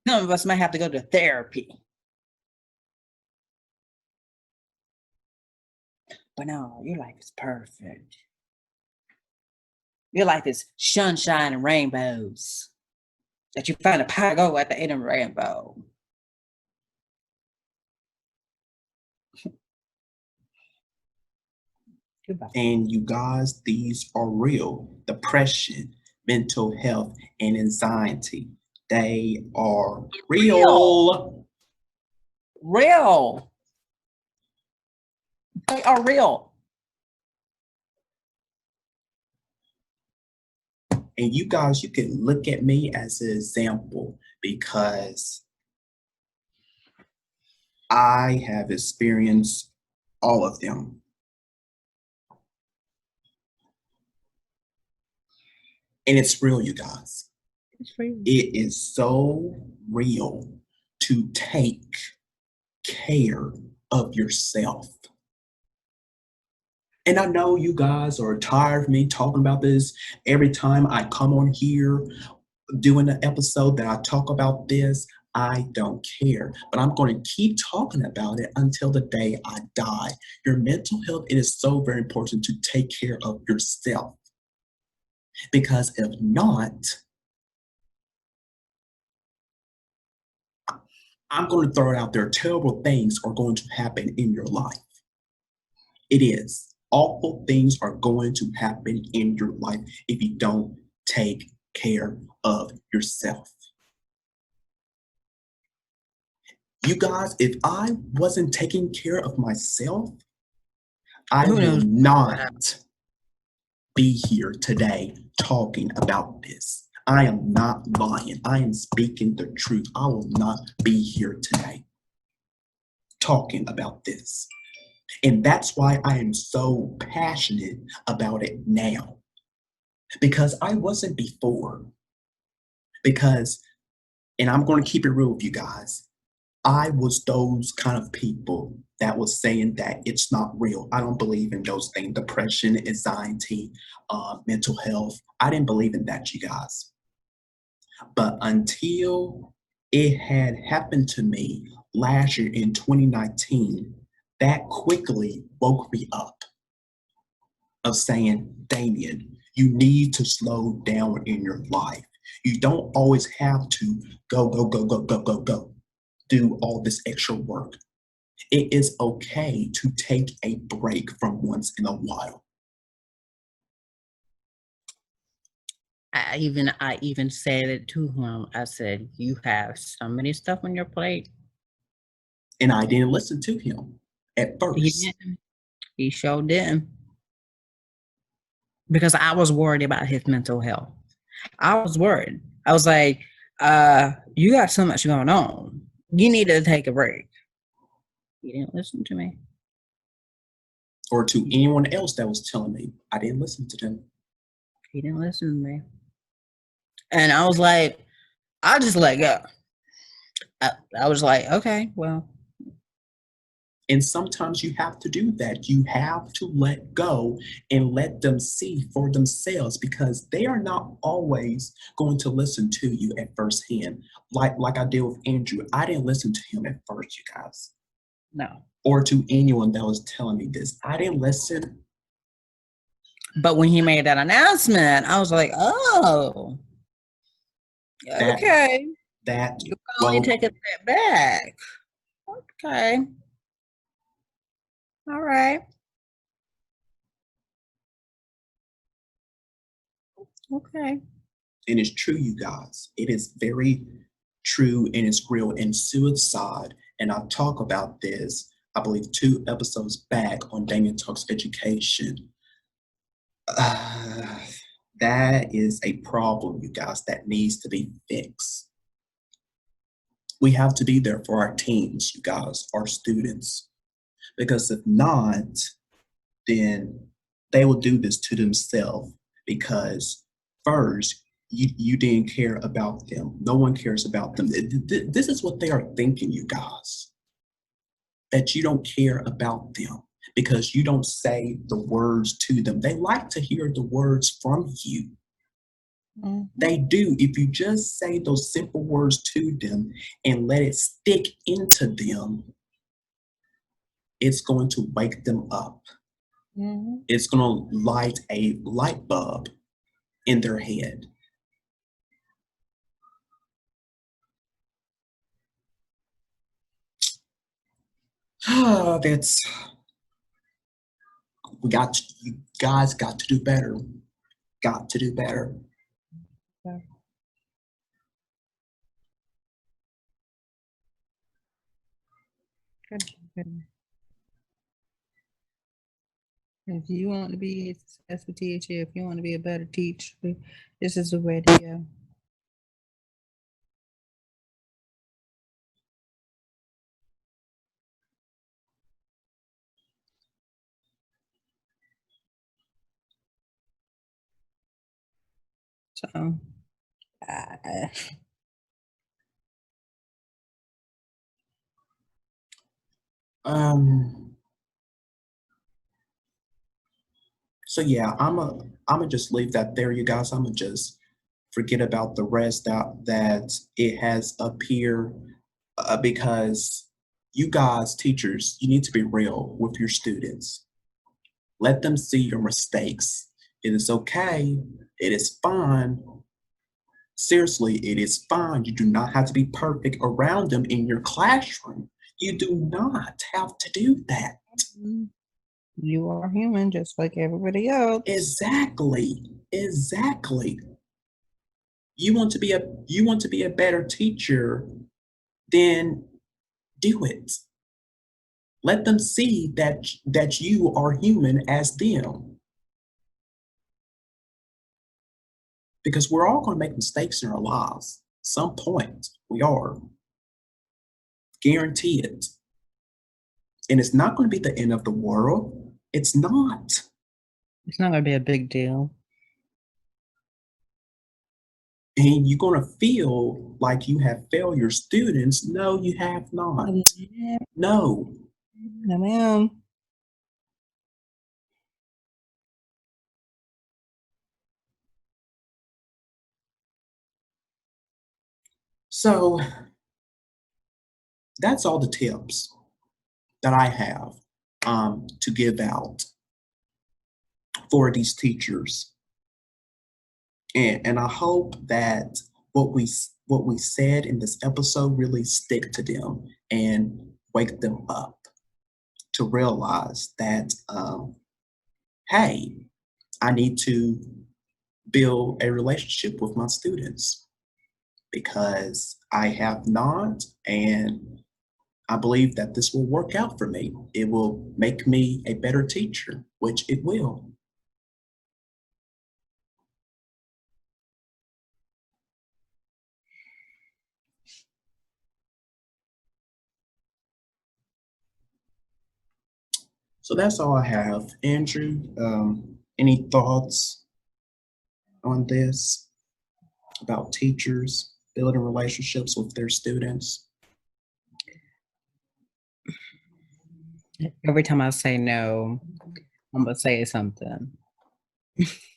Some of us might have to go to therapy. But no, your life is perfect. Your life is sunshine and rainbows. That you find a pot of gold at the end of the rainbow. Goodbye. And you guys, these are real. Depression, mental health, and anxiety. They are Real. real. Real. They are real. And you guys, you can look at me as an example because I have experienced all of them. And it's real, you guys. It's real. It is so real to take care of yourself. And I know you guys are tired of me talking about this every time I come on here doing an episode that I talk about this. I don't care, but I'm going to keep talking about it until the day I die. Your mental health, it is so very important to take care of yourself because if not, I'm going to throw it out there. Terrible things are going to happen in your life. It is. Awful things are going to happen in your life if you don't take care of yourself. You guys, if I wasn't taking care of myself, I Who will knows? not be here today talking about this. I am not lying. I am speaking the truth. I will not be here today talking about this. And that's why I am so passionate about it now. Because I wasn't before. Because, and I'm going to keep it real with you guys, I was those kind of people that was saying that it's not real. I don't believe in those things, depression, anxiety, mental health. I didn't believe in that, you guys. But until it had happened to me last year in 2019, that quickly woke me up of saying, Damian, you need to slow down in your life. You don't always have to go, go, go, go, go, go, go, do all this extra work. It is okay to take a break from once in a while. I even said it to him. I said, "You have so many stuff on your plate." And I didn't listen to him at He first. didn't. He sure didn't. Because I was worried about his mental health. I was worried. I was like, you got so much going on. You need to take a break. He didn't listen to me. Or to anyone else that was telling me I didn't listen to them. He didn't listen to me. And I was like, I just let go. I was like, okay, well. And sometimes you have to do that. You have to let go and let them see for themselves, because they are not always going to listen to you at first hand. Like I did with Andrew. I didn't listen to him at first, you guys. No. Or to anyone that was telling me this. I didn't listen. But when he made that announcement, I was like, oh, okay. That you can only take a step back. Okay. All right. Okay. And it's true, you guys. It is very true and it's real. And suicide, and I talk about this, I believe 2 episodes back on Damian Talks Education. That is a problem, you guys, that needs to be fixed. We have to be there for our teens, you guys, our students. Because if not, then they will do this to themselves, because first, you didn't care about them. No one cares about them. This is what they are thinking, you guys, that you don't care about them because you don't say the words to them. They like to hear the words from you. Mm-hmm. They do. If you just say those simple words to them and let it stick into them, it's going to wake them up. Mm-hmm. It's going to light a light bulb in their head. You guys got to do better. Got to do better. Okay. Good. If you want to be a successful teacher, if you want to be a better teacher, this is the way to go. So, So yeah, I'm gonna just leave that there, you guys. I'm gonna just forget about the rest that it has up here, because you guys, teachers, you need to be real with your students. Let them see your mistakes. It is okay. It is fine. Seriously, it is fine. You do not have to be perfect around them in your classroom. You do not have to do that. You are human just like everybody else. Exactly. You want to be a better teacher, then do it. Let them see that you are human as them. Because we're all going to make mistakes in our lives. Some point we are. Guarantee it. And it's not going to be the end of the world. It's not. It's not going to be a big deal. And you're going to feel like you have failed your students. No, you have not. No. No, ma'am. So that's all the tips that I have to give out for these teachers. And I hope that what we said in this episode really stick to them and wake them up to realize that, hey, I need to build a relationship with my students because I have not, and I believe that this will work out for me. It will make me a better teacher, which it will. So that's all I have. Andrew, any thoughts on this about teachers building relationships with their students? Every time I say no, I'm gonna say something.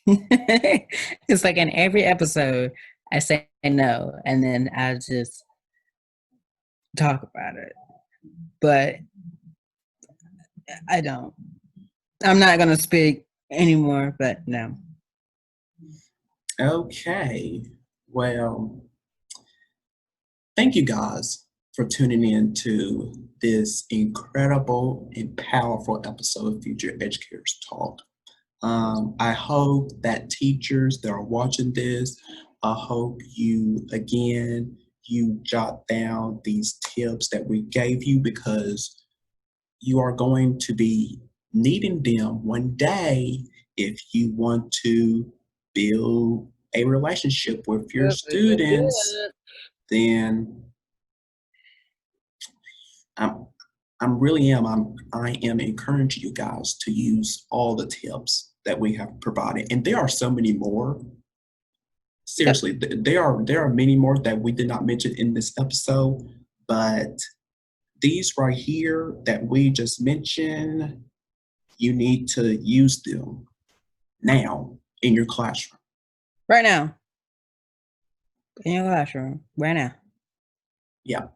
It's like in every episode, I say no, and then I just talk about it. But I don't. I'm not gonna speak anymore. But no. Okay. Well, thank you guys for tuning in to this incredible and powerful episode of Future Educators Talk. I hope that teachers that are watching this, I hope you jot down these tips that we gave you because you are going to be needing them one day if you want to build a relationship with your students. Then I'm, I am encouraging you guys to use all the tips that we have provided, and there are so many more. Seriously, there are many more that we did not mention in this episode, but these right here that we just mentioned, you need to use them now in your classroom. Right now. In your classroom. Right now. Yeah.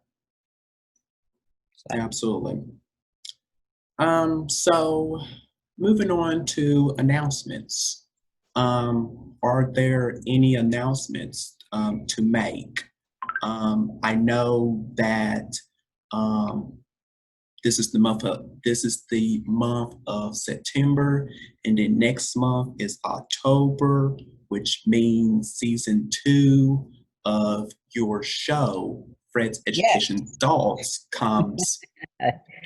So. Absolutely. So moving on to announcements. Are there any announcements to make? I know that this is the month of September, and then next month is October, which means season 2 of your show, Frett's Education Thoughts,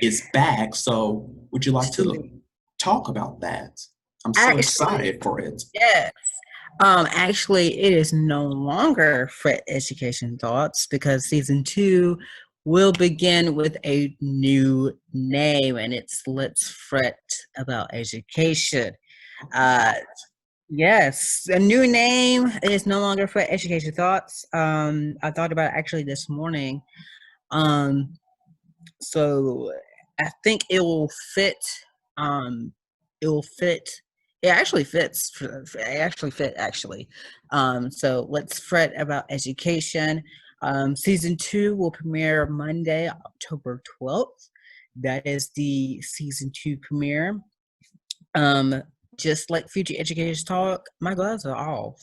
is back. So would you like to talk about that? I'm so excited for it. Yes. Actually, it is no longer Frett Education Thoughts because season 2 will begin with a new name, and it's Let's Fret About Education. Yes, a new name is no longer Frett Education Thoughts. I thought about it actually this morning. So I think it will fit. It will fit. It actually fits. It actually fit actually. So Let's Fret About Education. Season 2 will premiere Monday, October 12th. That is the season 2 premiere. Just like Future Educators Talk, my gloves are off.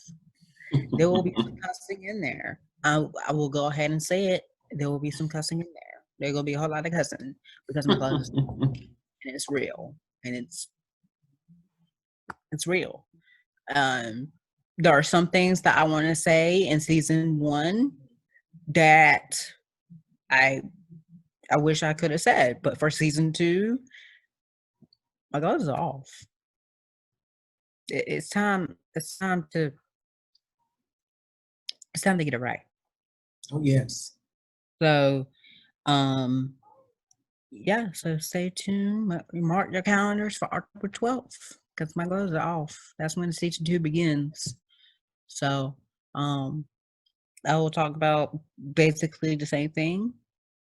There will be some cussing in there. I will go ahead and say it. There will be some cussing in there. There's gonna be a whole lot of cussing because my gloves and it's real and it's real. There are some things that I want to say in season 1 that I wish I could have said, but for season 2, my gloves are off. It's time. It's time to get it right. Oh yes. So, yeah. So stay tuned. Mark your calendars for October 12th because my gloves are off. That's when season 2 begins. So, I will talk about basically the same thing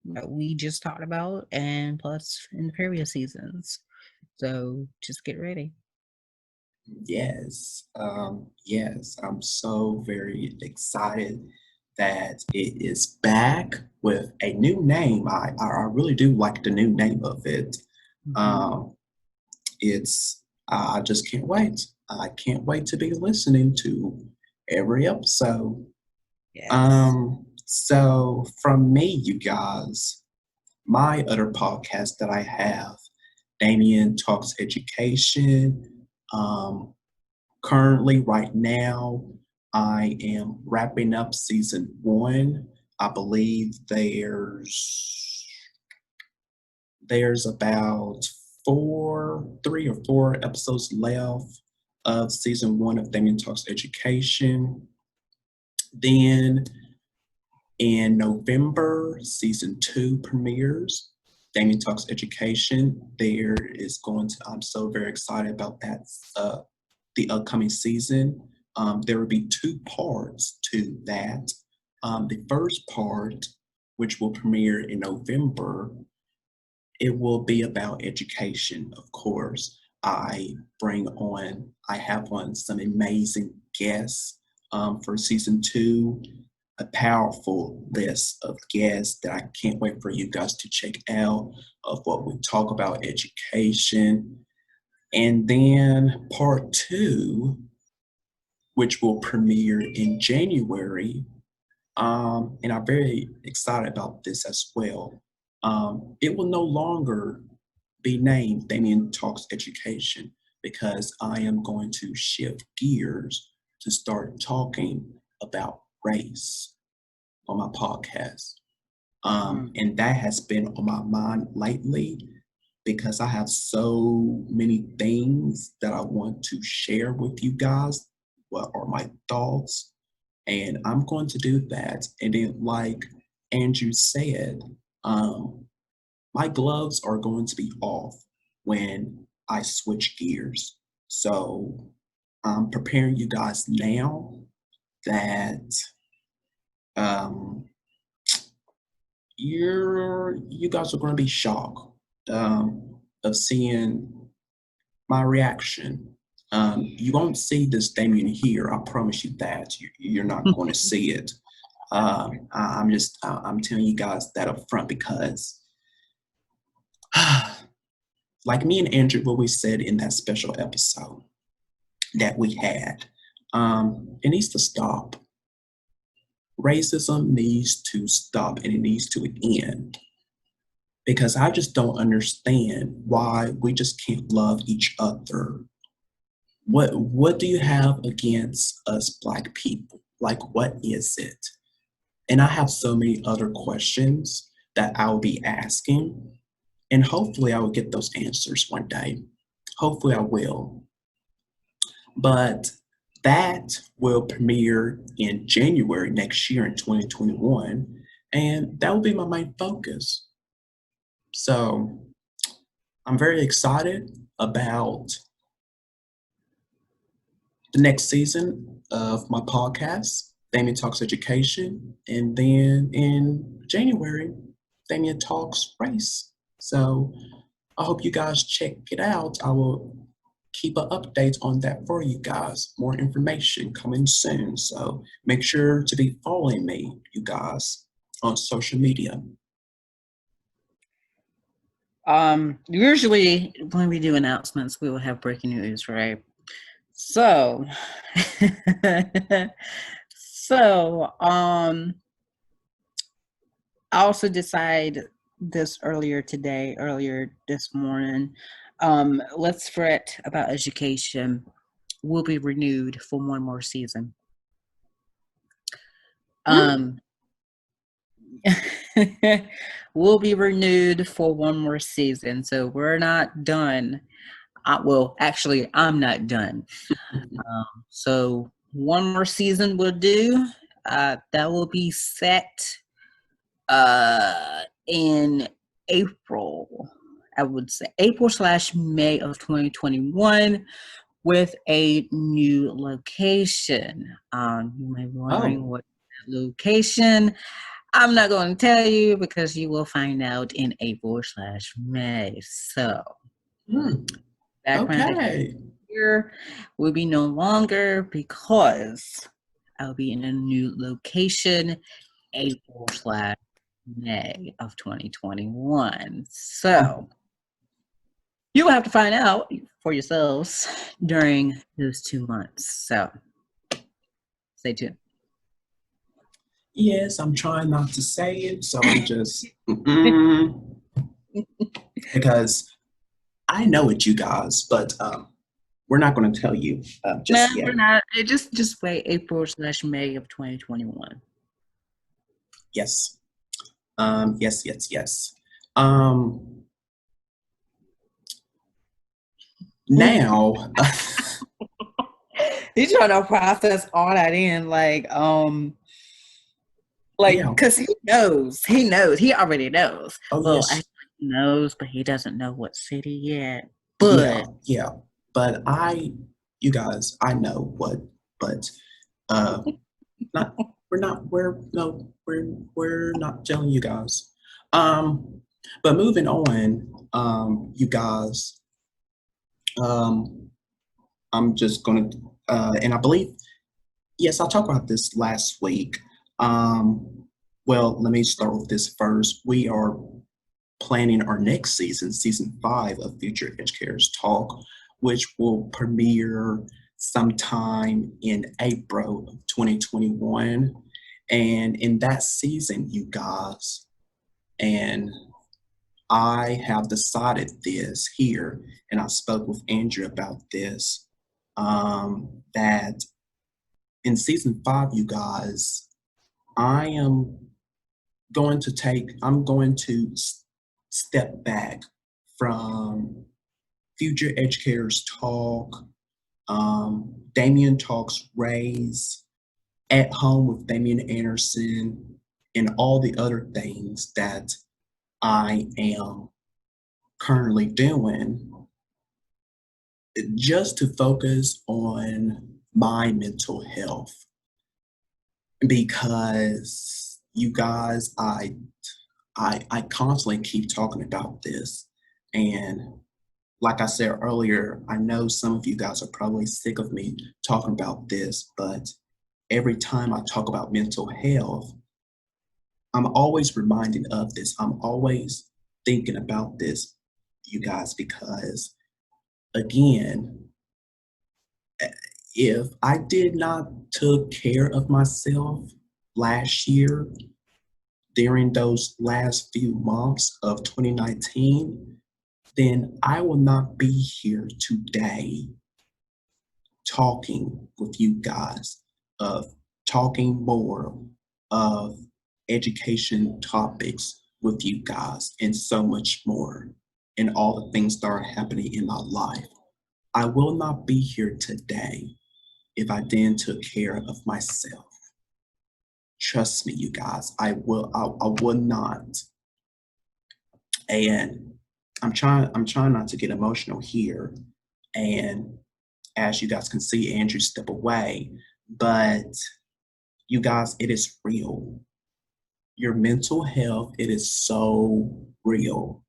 that we just talked about, and plus in the previous seasons. So just get ready. Yes, yes, I'm so very excited that it is back with a new name. I really do like the new name of it. It's I just can't wait. I can't wait to be listening to every episode. Yes. So from me, you guys, my other podcast that I have, Damian Talks Education. Currently, right now, I am wrapping up season 1. I believe there's about 3 or 4 episodes left of season 1 of Damian Talks Education. Then in November, season 2 premieres. Damian Talks Education. There is going to, I'm so very excited about that, the upcoming season. There will be two parts to that. The first part, which will premiere in November, it will be about education, of course. I have on some amazing guests for season 2, a powerful list of guests that I can't wait for you guys to check out of what we talk about education. And then part 2, which will premiere in January, and I'm very excited about this as well. It will no longer be named Damian Talks Education because I am going to shift gears to start talking about race on my podcast. And that has been on my mind lately because I have so many things that I want to share with you guys. What are my thoughts? And I'm going to do that. And then, like Andrew said, my gloves are going to be off when I switch gears. So I'm preparing you guys now that you guys are going to be shocked of seeing my reaction. You won't see this Damian here. I promise you that. You're not going to see it. I'm telling you guys that up front because like me and Andrew, what we said in that special episode that we had, it needs to stop. Racism needs to stop and it needs to end. Because I just don't understand why we just can't love each other. What do you have against us Black people? Like, what is it? And I have so many other questions that I will be asking. And hopefully I will get those answers one day. Hopefully I will. But that will premiere in January next year in 2021. And that will be my main focus. So I'm very excited about the next season of my podcast, Damian Talks Education. And then in January, Damian Talks Race. So I hope you guys check it out. I will keep an update on that for you guys. More information coming soon. So make sure to be following me, you guys, on social media. Usually when we do announcements, we will have breaking news, right? So, I also decided this earlier this morning. Let's Frett about education will be renewed for one more season. Will be renewed for one more season. So we're not done. Actually, I'm not done. So one more season will do. That will be set in April. I would say April/May of 2021 with a new location. You may be wondering what location. I'm not going to tell you because you will find out in April/May. So background here will be no longer because I'll be in a new location April/May of 2021. So you will have to find out for yourselves during those 2 months. So stay tuned. Yes, I'm trying not to say it, so I'm just because I know it, you guys, but we're not going to tell you just yet. We're not. Just wait April/May of 2021. Yes. Yes. Now he's trying to process all that in, because he knows. He already knows. Oh, well, yes. actually, knows, but he doesn't know what city yet. Yeah, But yeah. But you guys, I know what, but uh, not, we're not telling you guys. Um, but moving on, you guys, um, I'm just gonna, and I believe, yes, I talked about this last week. Well, let me start with this first. We are planning our next season, season 5 of Future Educators Talk, which will premiere sometime in April of 2021. And in that season, you guys, and I have decided this here, and I spoke with Andrew about this, that in season 5, you guys, I am I'm going to step back from Future Educators Talk, Damian Talks Raise, At Home with Damian Anderson, and all the other things that I am currently doing just to focus on my mental health. Because you guys, I constantly keep talking about this. And like I said earlier, I know some of you guys are probably sick of me talking about this, but every time I talk about mental health, I'm always reminded of this. I'm always thinking about this, you guys, because again, if I did not took care of myself last year during those last few months of 2019, then I will not be here today talking with you guys, of talking more of education topics with you guys, and so much more, and all the things that are happening in my life. I will not be here today if I didn't take care of myself. Trust me, you guys, I will not. And I'm trying not to get emotional here. And as you guys can see, Andrew step away. But you guys, it is real. Your mental health, it is so real.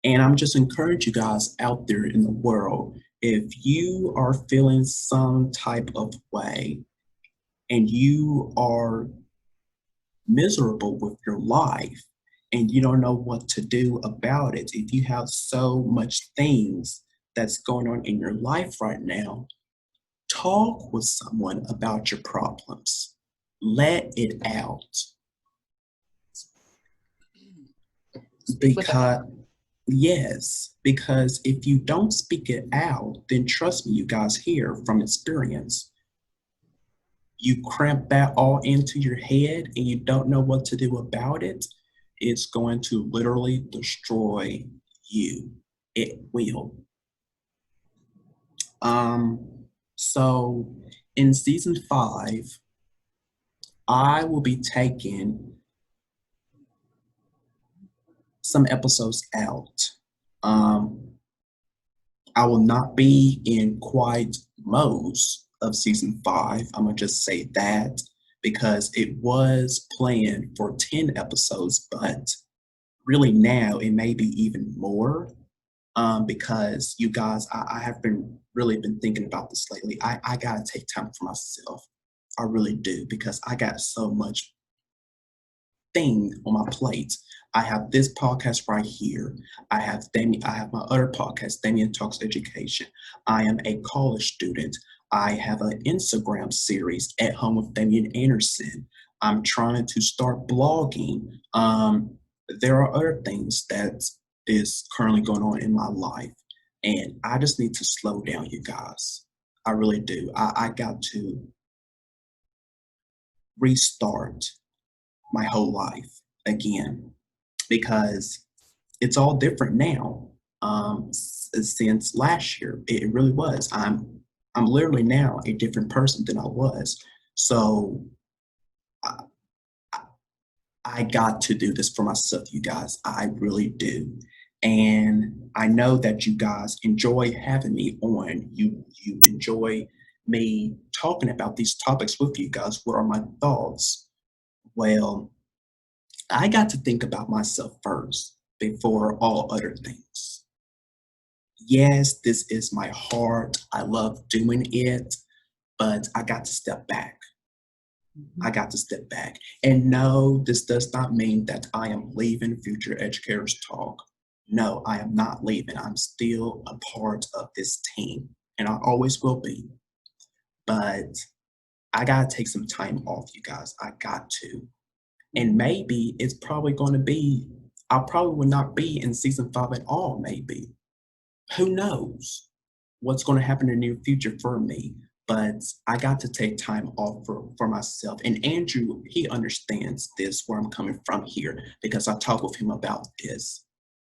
And I'm just encourage you guys out there in the world, if you are feeling some type of way and you are miserable with your life and you don't know what to do about it, if you have so much things that's going on in your life right now, talk with someone about your problems. Let it out. speak with a Because, yes, because if you don't speak it out, then trust me, you guys hear from experience, you cramp that all into your head and you don't know what to do about it, it's going to literally destroy you. It will. So in season 5, I will be taking some episodes out. Um, I will not be in quite most of season 5. I'm gonna just say that because it was planned for 10 episodes, but really now it may be even more. Because you guys, I have been really been thinking about this lately. I gotta take time for myself. I really do because I got so much thing on my plate. I have this podcast right here. I have my other podcast, Damian Talks Education. I am a college student. I have an Instagram series at home with Damian Anderson. I'm trying to start blogging. There are other things that is currently going on in my life. And I just need to slow down, you guys. I really do. I got to restart my whole life again because it's all different now. Since last year, it really was. I'm literally now a different person than I was. So I, I got to do this for myself, you guys. I really do. And I know that you guys enjoy having me on. You enjoy me talking about these topics with you guys. What are my thoughts? Well, I got to think about myself first before all other things. Yes, this is my heart. I love doing it, but I got to step back. I got to step back. And no, this does not mean that I am leaving Future Educators Talk. No, I am not leaving. I'm still a part of this team, and I always will be. But I got to take some time off, you guys. I got to. And maybe it's probably going to be, I probably will not be in season 5 at all, maybe. Who knows what's going to happen in the near future for me? But I got to take time off for myself. And Andrew, he understands this, where I'm coming from here, because I talked with him about this,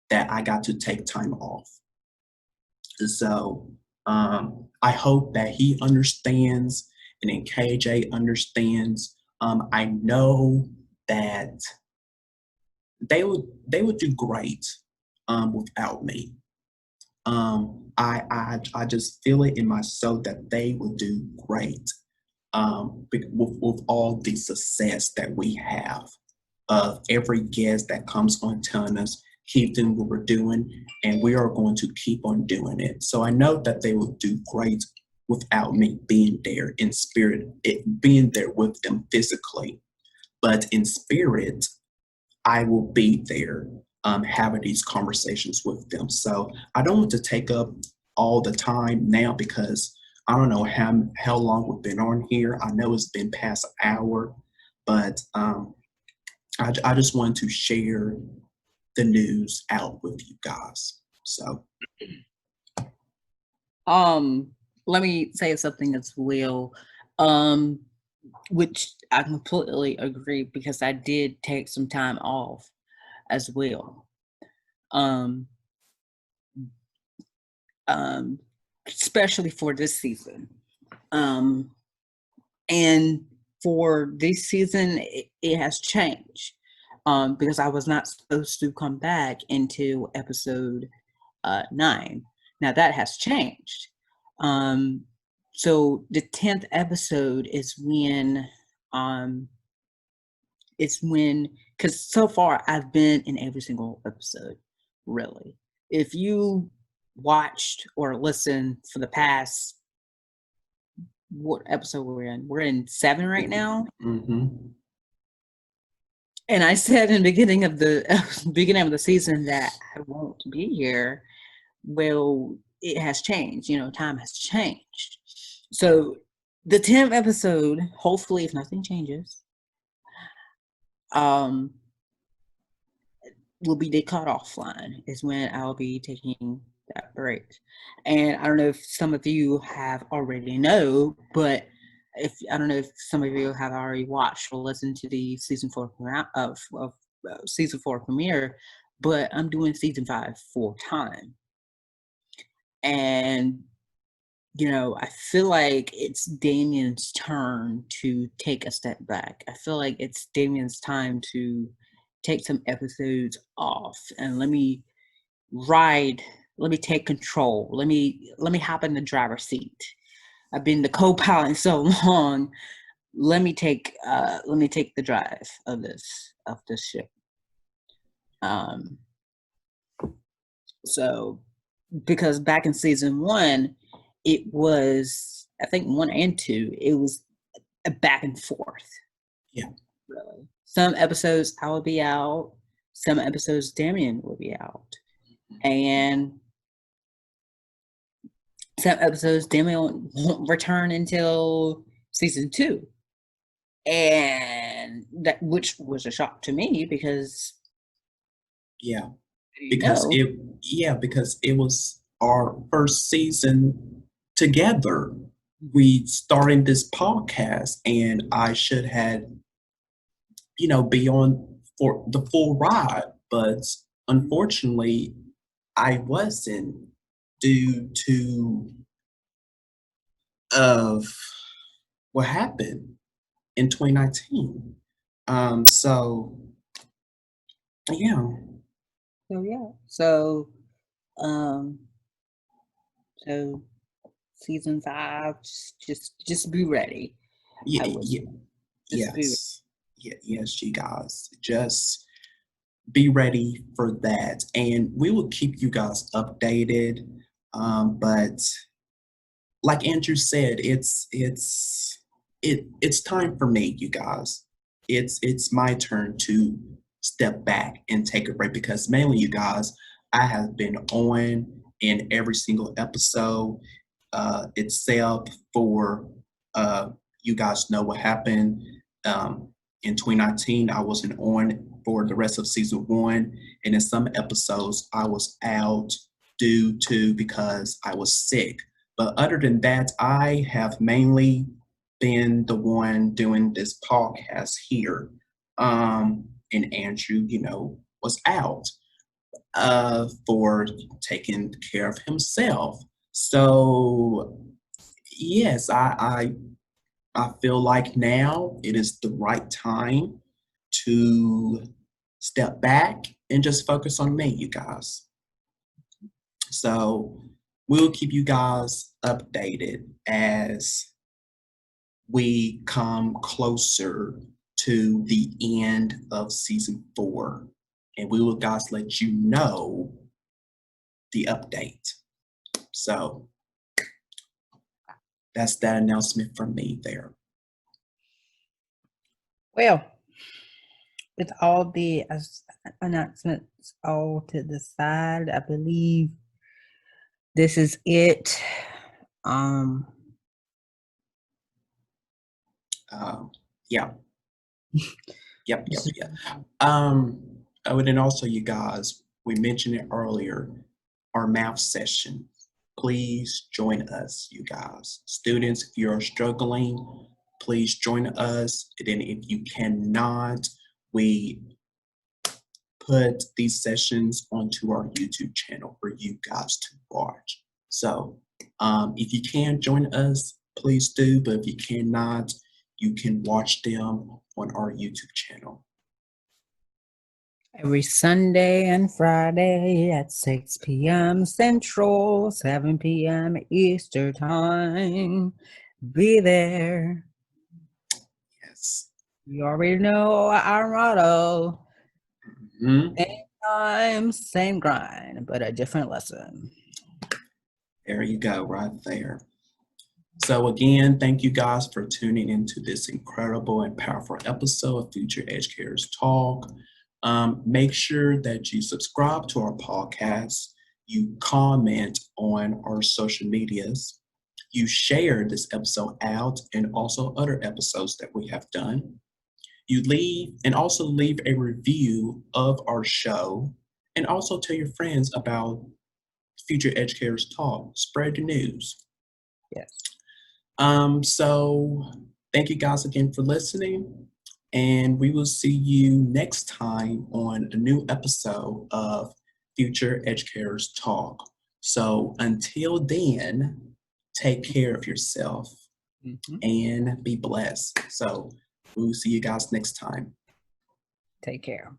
that I got to take time off. So I hope that he understands and then KJ understands. I know that they would do great without me. I just feel it in my soul that they will do great with all the success that we have of every guest that comes on telling us keep doing what we're doing, and we are going to keep on doing it. So I know that they will do great without me being there in spirit, being there with them physically, but in spirit, I will be there having these conversations with them. So I don't want to take up all the time now because I don't know how long we've been on here. I know it's been past an hour, but I just wanted to share the news out with you guys. So, let me say something as well, um, which I completely agree because I did take some time off as well. Um, Especially for this season. And for this season, it has changed because I was not supposed to come back into episode 9. Now that has changed. So the 10th episode is when, because so far I've been in every single episode, really. If you watched or listened for the past, what episode we're in? We're in 7 right now. mm-hmm. And I said in the beginning of the season that I won't be here. Well, it has changed. Time has changed. So the 10th episode, hopefully, if nothing changes, will be the cutoff line. Is when I'll be taking that break. And I don't know if some of you have already know, but I don't know if some of you have already watched or listened to the season 4 season 4 premiere, but I'm doing season 5 full time. And I feel like it's Damian's turn to take a step back. I feel like it's Damian's time to take some episodes off and let me take control. Let me hop in the driver's seat. I've been the co-pilot so long. Let me take the drive of this ship. So because back in season 1, it was, I think 1 and 2, it was a back and forth. Yeah. Really. Some episodes I will be out, some episodes Damian will be out. And some episodes Damian won't return until season 2. And that, which was a shock to me because because it was our first season together. We started this podcast, and I should have, be on for the full ride, but unfortunately, I wasn't due to of what happened in 2019. So Yeah. So yeah. Um, so season 5, just be ready. Yeah, I would just be yes. Yes, you guys. Just be ready for that. And we will keep you guys updated. But like Andrew said, it's time for me, you guys. It's my turn to step back and take a break because mainly, you guys, I have been on in every single episode except for you guys know what happened in 2019. I wasn't on for the rest of season 1, and in some episodes I was out due to because I was sick. But other than that, I have mainly been the one doing this podcast here. And Andrew, was out for taking care of himself. So yes, I feel like now it is the right time to step back and just focus on me, you guys. So we'll keep you guys updated as we come closer to the end of season 4. And we will guys let you know the update. So that's that announcement from me there. well. With all the announcements all to the side, I believe this is it. Yeah. Yep. Oh, and then also, you guys, we mentioned it earlier, our math session. Please join us, you guys. Students, if you're struggling, please join us. And then if you cannot, we put these sessions onto our YouTube channel for you guys to watch. So if you can join us, please do. But if you cannot, you can watch them on our YouTube channel. Every Sunday and Friday at 6 p.m. Central, 7 p.m. Eastern Time. Be there. Yes. You already know our motto. Mm-hmm. Same time, same grind, but a different lesson. There you go, right there. So again, thank you guys for tuning into this incredible and powerful episode of Future Educators Talk. Make sure that you subscribe to our podcast, you comment on our social medias, you share this episode out and also other episodes that we have done. You leave a review of our show and also tell your friends about Future Educators Talk. Spread the news. Yes. So thank you guys again for listening, and we will see you next time on a new episode of Future Educators Talk. So until then, take care of yourself and be blessed. So we will see you guys next time. Take care.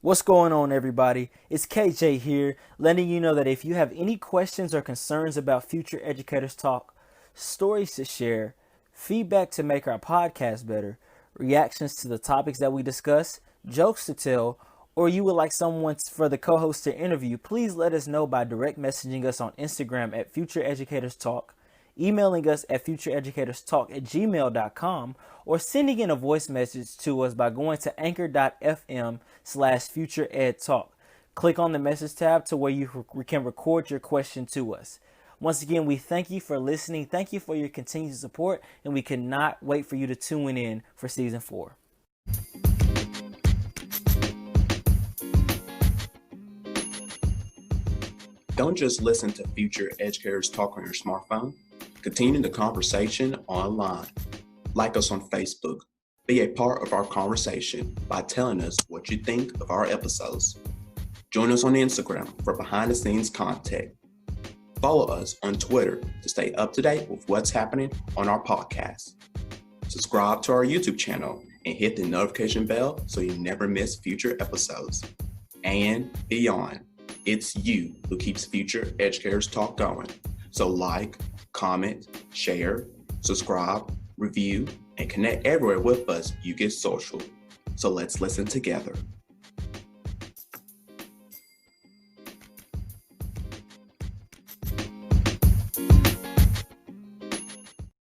What's going on, everybody? It's KJ here, letting you know that if you have any questions or concerns about Future Educators Talk, stories to share, feedback to make our podcast better, reactions to the topics that we discuss, jokes to tell, or you would like someone for the co-host to interview, please let us know by direct messaging us on Instagram at Future Educators Talk, emailing us at futureeducatorstalk@gmail.com, or sending in a voice message to us by going to anchor.fm/futureedtalk. Click on the message tab to where you can record your question to us. Once again, we thank you for listening. Thank you for your continued support, and we cannot wait for you to tune in for season 4. Don't just listen to Future Educators Talk on your smartphone. Continue the conversation online. Like us on Facebook. Be a part of our conversation by telling us what you think of our episodes. Join us on Instagram for behind-the-scenes content. Follow us on Twitter to stay up to date with what's happening on our podcast. Subscribe to our YouTube channel and hit the notification bell so you never miss future episodes. And beyond, it's you who keeps Future Educators Talk going. So like, comment, share, subscribe, review, and connect everywhere with us. You get social. So let's listen together.